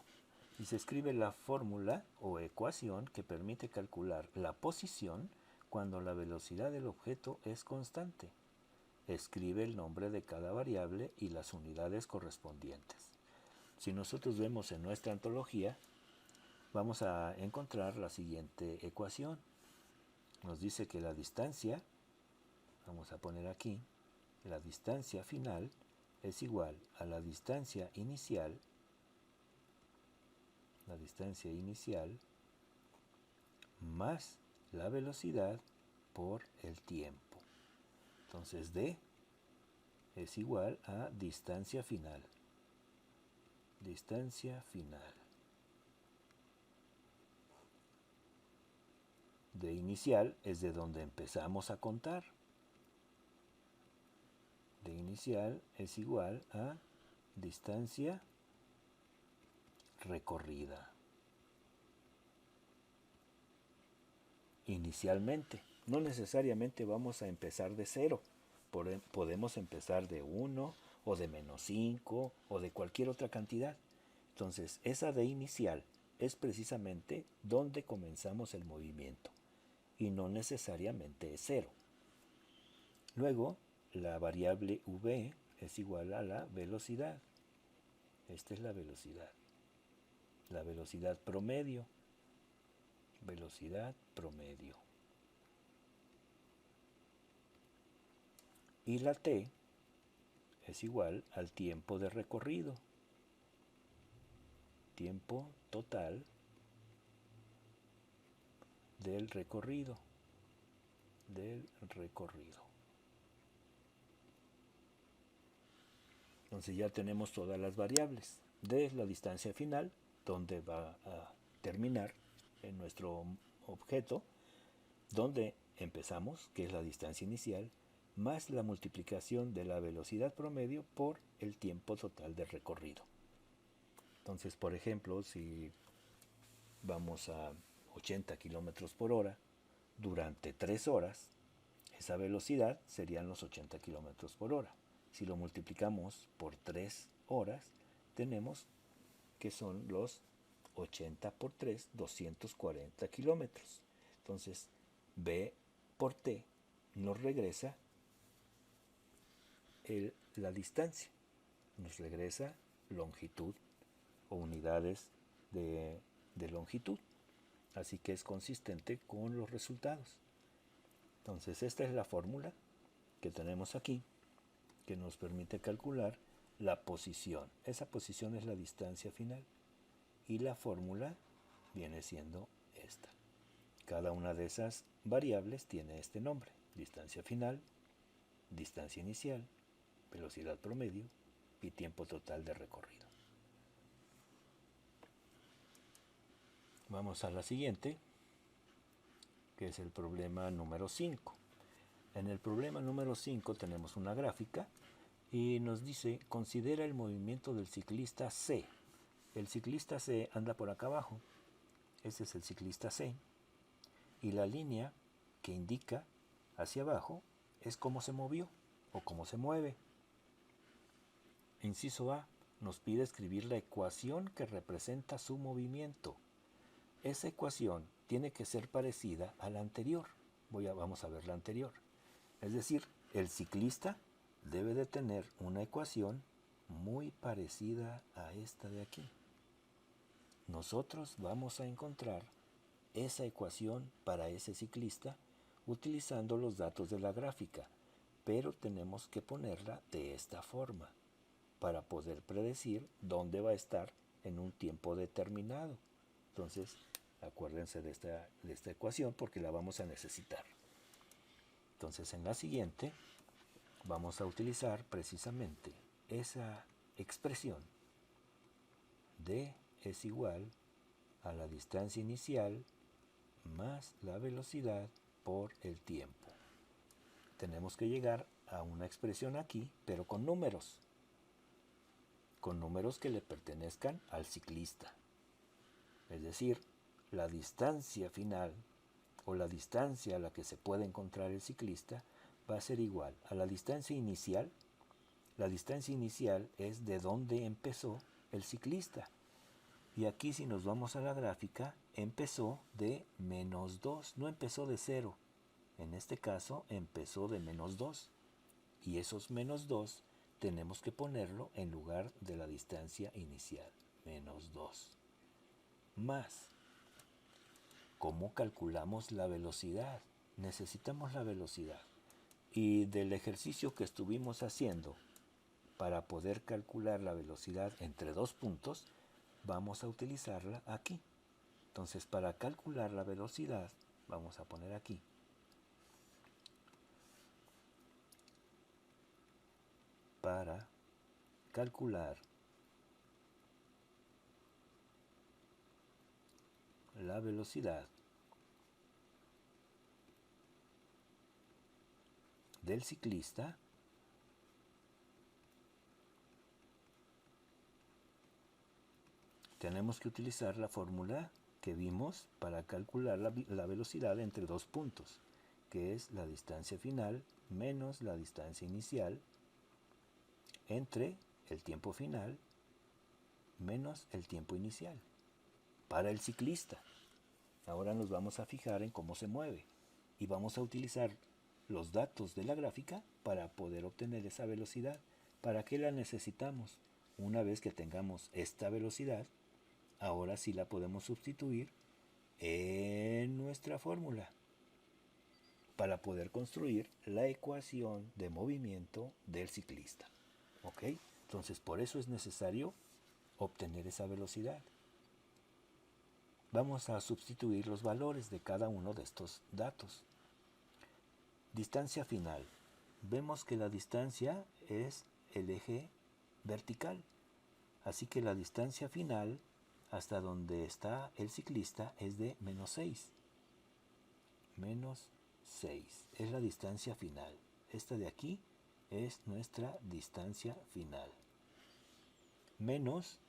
Y se escribe la fórmula o ecuación que permite calcular la posición cuando la velocidad del objeto es constante. Escribe el nombre de cada variable y las unidades correspondientes. Si nosotros vemos en nuestra antología, vamos a encontrar la siguiente ecuación. Nos dice que la distancia, vamos a poner aquí, la distancia final es igual a la distancia inicial más la velocidad por el tiempo. Entonces D es igual a distancia final. Distancia final. D inicial es de donde empezamos a contar. D inicial es igual a distancia recorrida. Inicialmente, no necesariamente vamos a empezar de 0. Podemos empezar de 1 o de -5 o de cualquier otra cantidad. Entonces, esa D inicial es precisamente donde comenzamos el movimiento y no necesariamente es 0. Luego, la variable V es igual a la velocidad. Esta es la velocidad. La velocidad promedio. Velocidad promedio. Y la T es igual al tiempo de recorrido. Tiempo total del recorrido. Entonces ya tenemos todas las variables. D es la distancia final, donde va a terminar en nuestro objeto, donde empezamos, que es la distancia inicial, más la multiplicación de la velocidad promedio por el tiempo total de recorrido. Entonces, por ejemplo, si vamos a 80 kilómetros por hora, durante 3 horas, esa velocidad serían los 80 kilómetros por hora. Si lo multiplicamos por 3 horas, tenemos que son los 80 por 3, 240 kilómetros. Entonces, B por T nos regresa la distancia, nos regresa longitud o unidades de longitud. Así que es consistente con los resultados. Entonces, esta es la fórmula que tenemos aquí, que nos permite calcular la posición. Esa posición es la distancia final. Y la fórmula viene siendo esta. Cada una de esas variables tiene este nombre: distancia final, distancia inicial, velocidad promedio y tiempo total de recorrido. Vamos a la siguiente, que es el problema número 5. En el problema número 5 tenemos una gráfica y nos dice: considera el movimiento del ciclista C. El ciclista C anda por acá abajo. Ese es el ciclista C. Y la línea que indica hacia abajo es cómo se movió o cómo se mueve. Inciso A, nos pide escribir la ecuación que representa su movimiento. Esa ecuación tiene que ser parecida a la anterior. Vamos a ver la anterior. Es decir, el ciclista debe de tener una ecuación muy parecida a esta de aquí. Nosotros vamos a encontrar esa ecuación para ese ciclista utilizando los datos de la gráfica, pero tenemos que ponerla de esta forma para poder predecir dónde va a estar en un tiempo determinado. Entonces, acuérdense de esta ecuación porque la vamos a necesitar. Entonces, en la siguiente vamos a utilizar precisamente esa expresión. D es igual a la distancia inicial más la velocidad por el tiempo. Tenemos que llegar a una expresión aquí, pero con números que le pertenezcan al ciclista. Es decir, la distancia final o la distancia a la que se puede encontrar el ciclista va a ser igual a la distancia inicial. La distancia inicial es de donde empezó el ciclista. Y aquí, si nos vamos a la gráfica, empezó de -2, no empezó de 0. En este caso empezó de -2. Y esos -2 tenemos que ponerlo en lugar de la distancia inicial, -2. Más, ¿cómo calculamos la velocidad? Necesitamos la velocidad. Y del ejercicio que estuvimos haciendo para poder calcular la velocidad entre dos puntos, vamos a utilizarla aquí. Entonces, para calcular la velocidad, vamos a poner aquí. Para calcular la velocidad del ciclista, tenemos que utilizar la fórmula que vimos para calcular la velocidad entre dos puntos, que es la distancia final menos la distancia inicial entre el tiempo final menos el tiempo inicial para el ciclista. Ahora nos vamos a fijar en cómo se mueve y vamos a utilizar los datos de la gráfica para poder obtener esa velocidad. ¿Para qué la necesitamos? Una vez que tengamos esta velocidad, ahora sí la podemos sustituir en nuestra fórmula para poder construir la ecuación de movimiento del ciclista. ¿Ok? Entonces, por eso es necesario obtener esa velocidad. Vamos a sustituir los valores de cada uno de estos datos. Distancia final. Vemos que la distancia es el eje vertical. Así que la distancia final hasta donde está el ciclista es de -6. -6 es la distancia final. Esta de aquí es nuestra distancia final. Menos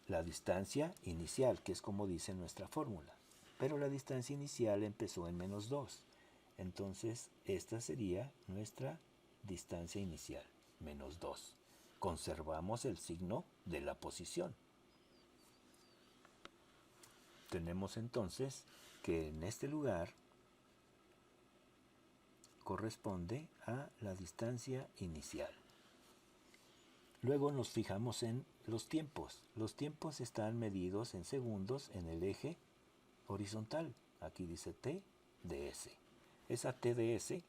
la distancia inicial, que es como dice nuestra fórmula. pero la distancia inicial empezó en -2. Entonces, esta sería nuestra distancia inicial, -2. Conservamos el signo de la posición. Tenemos entonces que en este lugar corresponde a la distancia inicial. Luego nos fijamos en los tiempos. Los tiempos están medidos en segundos en el eje horizontal. Aquí dice T ds. Esa T ds,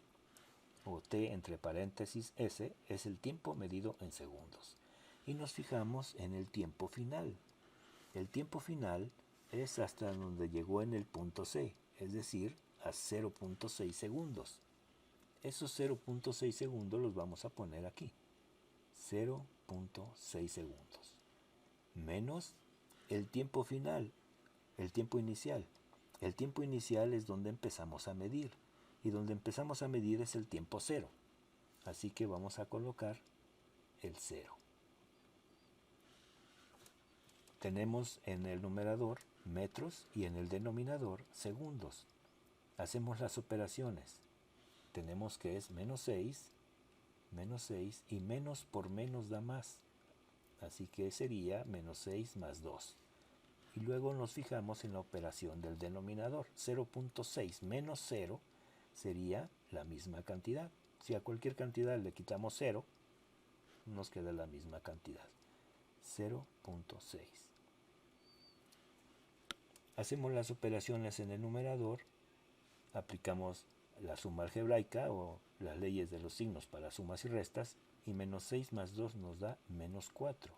o T entre paréntesis S, es el tiempo medido en segundos. Y nos fijamos en el tiempo final. El tiempo final es hasta donde llegó en el punto C, es decir, a 0.6 segundos. Esos 0.6 segundos los vamos a poner aquí. 0.6 segundos. Menos el tiempo final, el tiempo inicial. El tiempo inicial es donde empezamos a medir. Y donde empezamos a medir es el tiempo cero. Así que vamos a colocar el 0. Tenemos en el numerador metros y en el denominador segundos. Hacemos las operaciones. Tenemos que es -6 y menos por menos da más. Así que sería -6 más 2. Y luego nos fijamos en la operación del denominador. 0.6 menos 0 sería la misma cantidad. Si a cualquier cantidad le quitamos 0, nos queda la misma cantidad. 0.6. Hacemos las operaciones en el numerador, aplicamos la suma algebraica o las leyes de los signos para sumas y restas, y -6 más 2 nos da -4.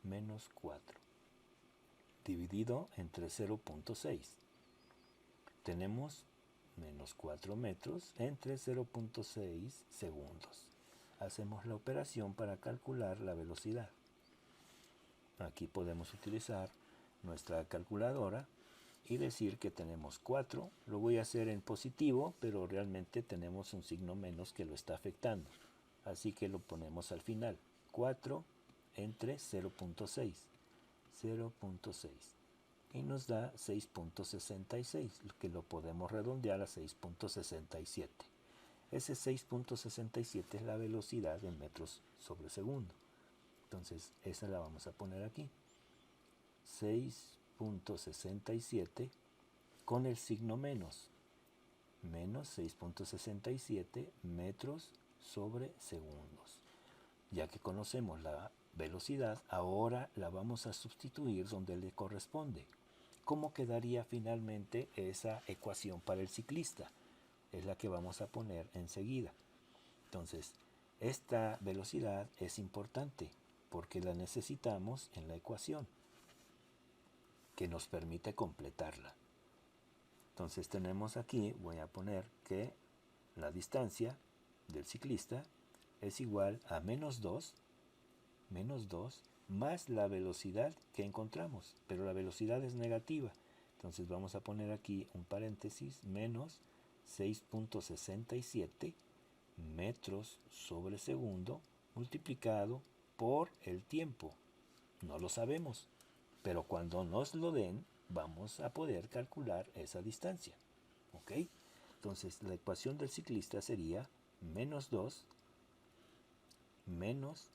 -4. Dividido entre 0.6. Tenemos -4 metros entre 0.6 segundos. Hacemos la operación para calcular la velocidad. Aquí podemos utilizar nuestra calculadora y decir que tenemos 4. Lo voy a hacer en positivo, pero realmente tenemos un signo menos que lo está afectando. Así que lo ponemos al final. 4 entre 0.6. 0.6. Y nos da 6.66, que lo podemos redondear a 6.67. Ese 6.67 es la velocidad en metros sobre segundo. Entonces, esa la vamos a poner aquí. 6.67 con el signo menos. Menos 6.67 metros sobre segundos. Ya que conocemos la velocidad, ahora la vamos a sustituir donde le corresponde. ¿Cómo quedaría finalmente esa ecuación para el ciclista? Es la que vamos a poner enseguida. Entonces, esta velocidad es importante porque la necesitamos en la ecuación que nos permite completarla. Entonces tenemos aquí, voy a poner que la distancia del ciclista es igual a -2 más la velocidad que encontramos, pero la velocidad es negativa. Entonces vamos a poner aquí un paréntesis, menos 6.67 metros sobre segundo multiplicado por el tiempo. No lo sabemos, pero cuando nos lo den vamos a poder calcular esa distancia. ¿Ok? Entonces la ecuación del ciclista sería -2 menos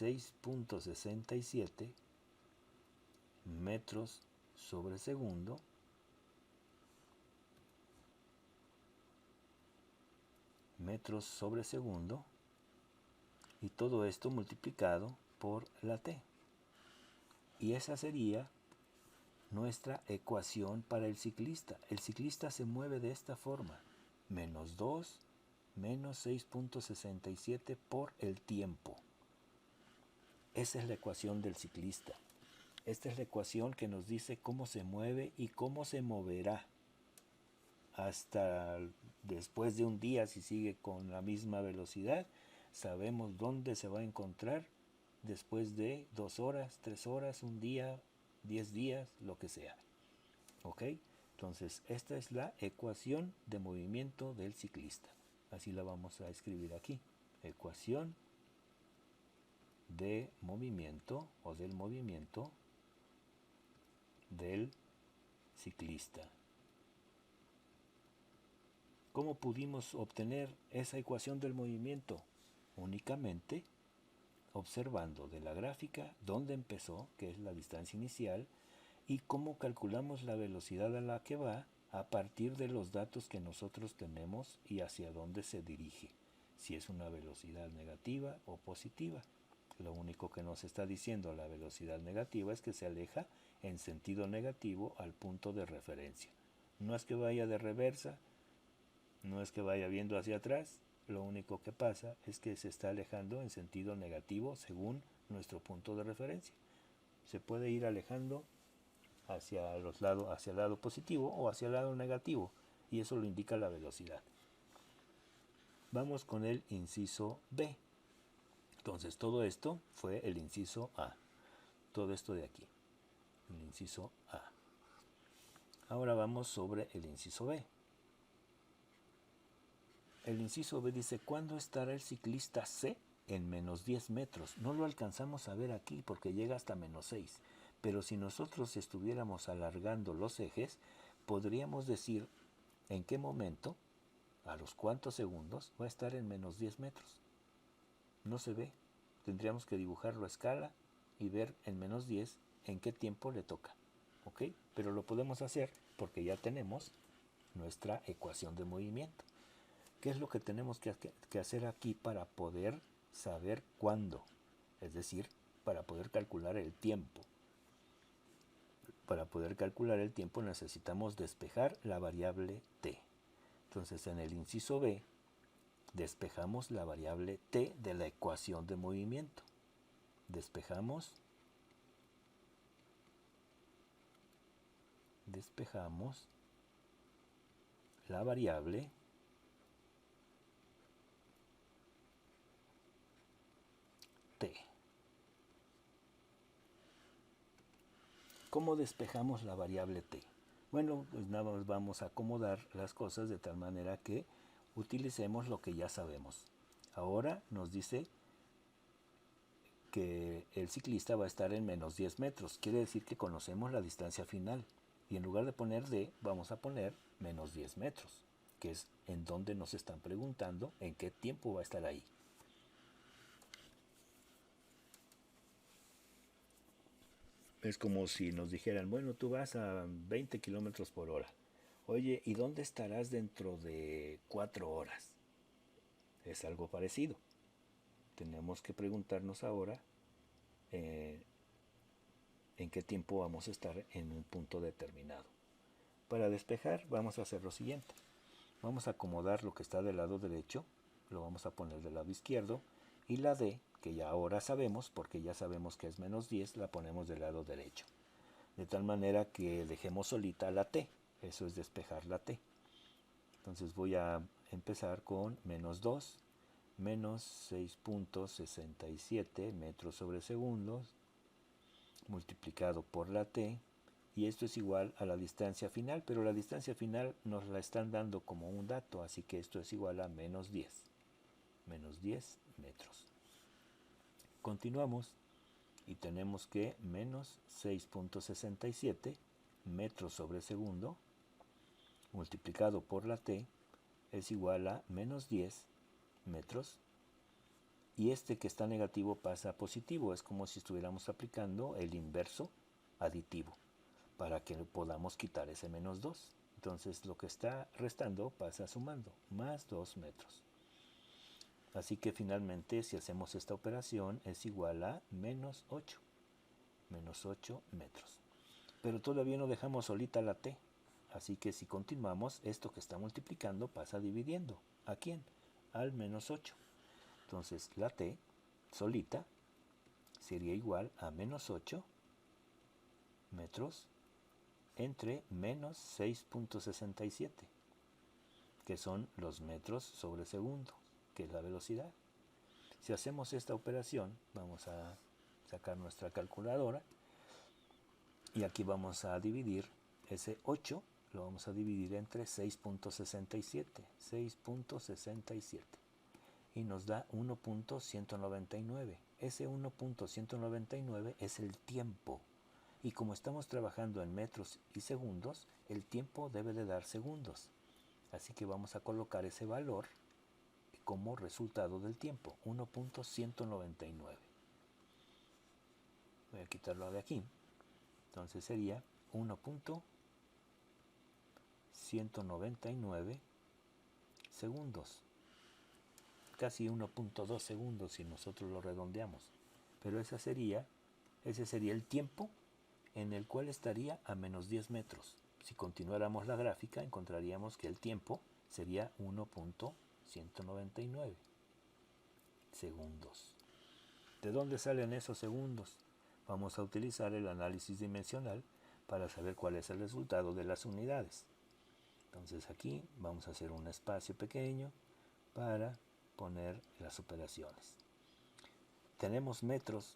6.67 metros sobre segundo y todo esto multiplicado por la t. Y esa sería nuestra ecuación para el ciclista. El ciclista se mueve de esta forma: -2 menos 6.67 por el tiempo. Esa es la ecuación del ciclista. Esta es la ecuación que nos dice cómo se mueve y cómo se moverá hasta después de un día. Si sigue con la misma velocidad, sabemos dónde se va a encontrar después de 2 horas, 3 horas, un día, 10 días, lo que sea. ¿Ok? Entonces, esta es la ecuación de movimiento del ciclista. Así la vamos a escribir aquí. Ecuación de movimiento o del movimiento del ciclista. ¿Cómo pudimos obtener esa ecuación del movimiento? Únicamente observando de la gráfica dónde empezó, que es la distancia inicial, y cómo calculamos la velocidad a la que va a partir de los datos que nosotros tenemos y hacia dónde se dirige, si es una velocidad negativa o positiva. Lo único que nos está diciendo la velocidad negativa es que se aleja en sentido negativo al punto de referencia. No es que vaya de reversa, no es que vaya viendo hacia atrás, lo único que pasa es que se está alejando en sentido negativo según nuestro punto de referencia. Se puede ir alejando hacia el lado positivo o hacia el lado negativo, y eso lo indica la velocidad. Vamos con el inciso B. Entonces todo esto fue el inciso A. Todo esto de aquí, el inciso A. Ahora vamos sobre el inciso B. El inciso B dice, ¿cuándo estará el ciclista C en menos 10 metros? No lo alcanzamos a ver aquí porque llega hasta menos 6. Pero si nosotros estuviéramos alargando los ejes, podríamos decir en qué momento, a los cuántos segundos, va a estar en menos 10 metros. No se ve. Tendríamos que dibujarlo a escala y ver en menos 10 en qué tiempo le toca. ¿Ok? Pero lo podemos hacer porque ya tenemos nuestra ecuación de movimiento. ¿Qué es lo que tenemos que hacer aquí para poder saber cuándo? Es decir, para poder calcular el tiempo. Para poder calcular el tiempo necesitamos despejar la variable t. Entonces en el inciso B despejamos la variable t de la ecuación de movimiento. Despejamos la variable t. ¿Cómo despejamos la variable t? Bueno, pues nada más vamos a acomodar las cosas de tal manera que utilicemos lo que ya sabemos. Ahora nos dice que el ciclista va a estar en menos 10 metros. Quiere decir que conocemos la distancia final. Y en lugar de poner D, vamos a poner menos 10 metros, que es en donde nos están preguntando en qué tiempo va a estar ahí. Es como si nos dijeran, bueno, tú vas a 20 kilómetros por hora. Oye, ¿y dónde estarás dentro de 4 horas? Es algo parecido. Tenemos que preguntarnos ahora en qué tiempo vamos a estar en un punto determinado. Para despejar vamos a hacer lo siguiente. Vamos a acomodar lo que está del lado derecho, lo vamos a poner del lado izquierdo, y la D, que ya ahora sabemos, porque ya sabemos que es menos 10, la ponemos del lado derecho. De tal manera que dejemos solita la T, eso es despejar la T. Entonces voy a empezar con menos 2, menos 6.67 metros sobre segundos, multiplicado por la T, y esto es igual a la distancia final, pero la distancia final nos la están dando como un dato, así que esto es igual a menos 10 metros. Continuamos y tenemos que menos 6.67 metros sobre segundo multiplicado por la t es igual a menos 10 metros, y este que está negativo pasa a positivo, es como si estuviéramos aplicando el inverso aditivo para que podamos quitar ese menos 2. Entonces lo que está restando pasa sumando, más 2 metros. Así que finalmente si hacemos esta operación es igual a menos 8 metros. Pero todavía no dejamos solita la t, así que si continuamos, esto que está multiplicando pasa dividiendo. ¿A quién? Al menos 8. Entonces la t solita sería igual a menos 8 metros entre menos 6.67, que son los metros sobre segundo, que es la velocidad. Si hacemos esta operación, vamos a sacar nuestra calculadora y aquí vamos a dividir ese 8, lo vamos a dividir entre 6.67 y nos da 1.199. Ese 1.199 es el tiempo. Y como estamos trabajando en metros y segundos, el tiempo debe de dar segundos. Así que vamos a colocar ese valor como resultado del tiempo, 1.199. Voy a quitarlo de aquí. Entonces sería 1.199 segundos. Casi 1.2 segundos si nosotros lo redondeamos. Pero ese sería el tiempo en el cual estaría a menos 10 metros. Si continuáramos la gráfica, encontraríamos que el tiempo sería 1.199 segundos. ¿De dónde salen esos segundos? Vamos a utilizar el análisis dimensional para saber cuál es el resultado de las unidades. Entonces aquí vamos a hacer un espacio pequeño para poner las operaciones. Tenemos metros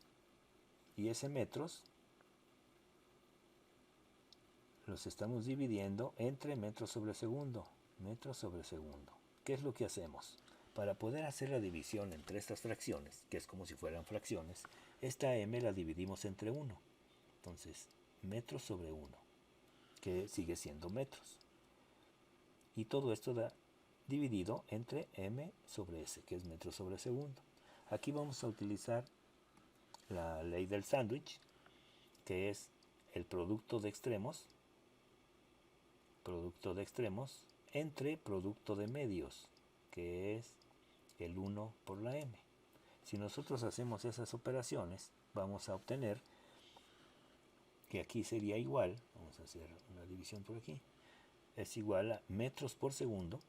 y ese metros los estamos dividiendo entre metros sobre segundo. Metros sobre segundo. ¿Qué es lo que hacemos? Para poder hacer la división entre estas fracciones, que es como si fueran fracciones, esta m la dividimos entre 1. Entonces, metros sobre 1, que sigue siendo metros. Y todo esto da dividido entre m sobre s, que es metros sobre segundo. Aquí vamos a utilizar la ley del sándwich, que es el producto de extremos entre producto de medios, que es el 1 por la m. Si nosotros hacemos esas operaciones, vamos a obtener que aquí sería igual, vamos a hacer una división por aquí, es igual a metros por segundo,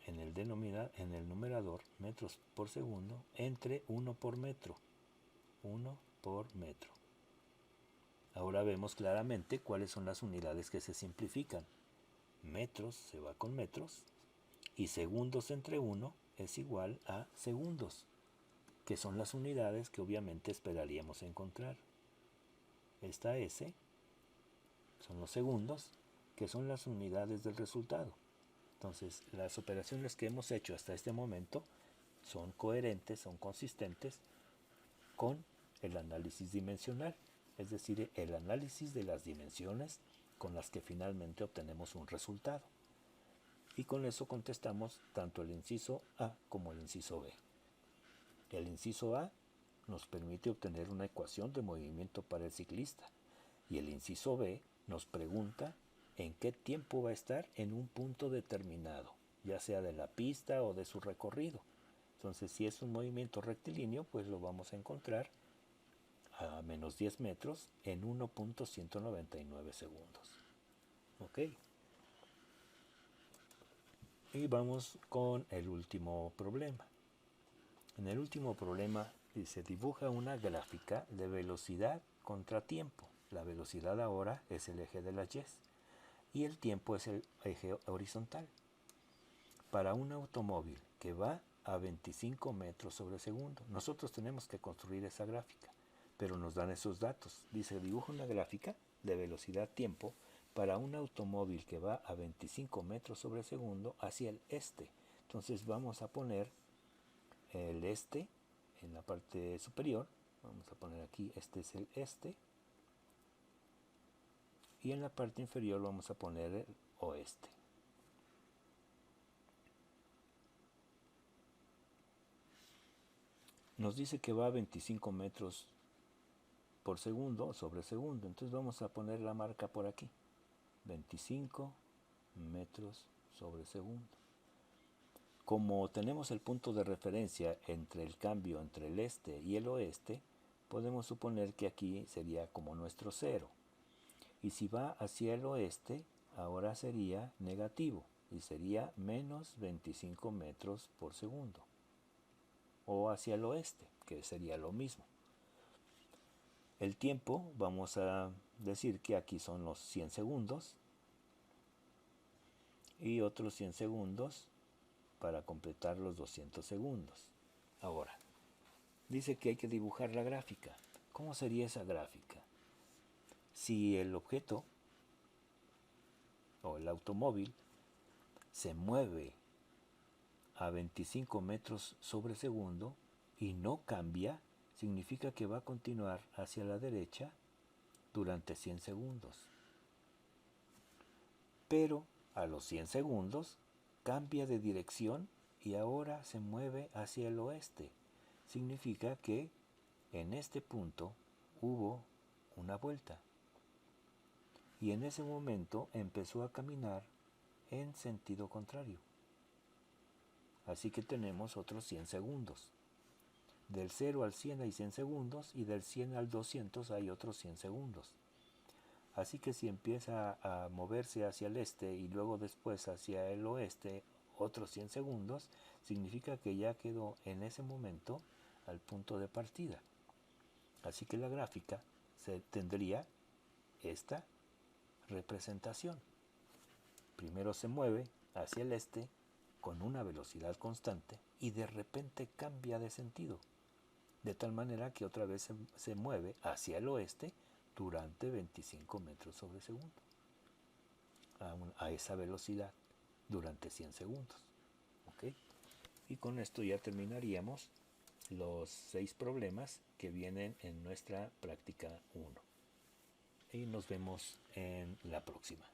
en el numerador, metros por segundo, entre 1 por metro. 1 por metro. Ahora vemos claramente cuáles son las unidades que se simplifican. Metros se va con metros y segundos entre 1 es igual a segundos, que son las unidades que obviamente esperaríamos encontrar. Esta S son los segundos, que son las unidades del resultado. Entonces, las operaciones que hemos hecho hasta este momento son coherentes, son consistentes con el análisis dimensional, es decir, el análisis de las dimensiones con las que finalmente obtenemos un resultado. Y con eso contestamos tanto el inciso A como el inciso B. El inciso A nos permite obtener una ecuación de movimiento para el ciclista y el inciso B nos pregunta en qué tiempo va a estar en un punto determinado, ya sea de la pista o de su recorrido. Entonces, si es un movimiento rectilíneo, pues lo vamos a encontrar a menos 10 metros en 1.199 segundos. ¿Ok? Y vamos con el último problema. En el último problema se dibuja una gráfica de velocidad contra tiempo. La velocidad ahora es el eje de las Y y el tiempo es el eje horizontal. Para un automóvil que va a 25 metros sobre segundo, nosotros tenemos que construir esa gráfica, pero nos dan esos datos. Dice, dibuja una gráfica de velocidad-tiempo para un automóvil que va a 25 metros sobre segundo hacia el este. Entonces vamos a poner el este en la parte superior. Vamos a poner aquí, este es el este. Y en la parte inferior vamos a poner el oeste. Nos dice que va a 25 metros por segundo sobre segundo. Entonces vamos a poner la marca por aquí. 25 metros sobre segundo. Como tenemos el punto de referencia entre el cambio entre el este y el oeste, podemos suponer que aquí sería como nuestro cero. Y si va hacia el oeste, ahora sería negativo y sería menos 25 metros por segundo. O hacia el oeste, que sería lo mismo. El tiempo, vamos a decir que aquí son los 100 segundos y otros 100 segundos para completar los 200 segundos. Ahora, dice que hay que dibujar la gráfica. ¿Cómo sería esa gráfica? Si el objeto o el automóvil se mueve a 25 metros sobre segundo y no cambia, significa que va a continuar hacia la derecha durante 100 segundos. Pero a los 100 segundos cambia de dirección y ahora se mueve hacia el oeste. Significa que en este punto hubo una vuelta. Y en ese momento empezó a caminar en sentido contrario. Así que tenemos otros 100 segundos. Del 0 al 100 hay 100 segundos y del 100 al 200 hay otros 100 segundos. Así que si empieza a moverse hacia el este y luego después hacia el oeste otros 100 segundos, significa que ya quedó en ese momento al punto de partida. Así que la gráfica tendría esta representación. Primero se mueve hacia el este con una velocidad constante y de repente cambia de sentido, de tal manera que otra vez se mueve hacia el oeste durante 25 metros sobre segundo, a esa velocidad durante 100 segundos. ¿Okay? Y con esto ya terminaríamos los 6 problemas que vienen en nuestra práctica 1. Y nos vemos en la próxima.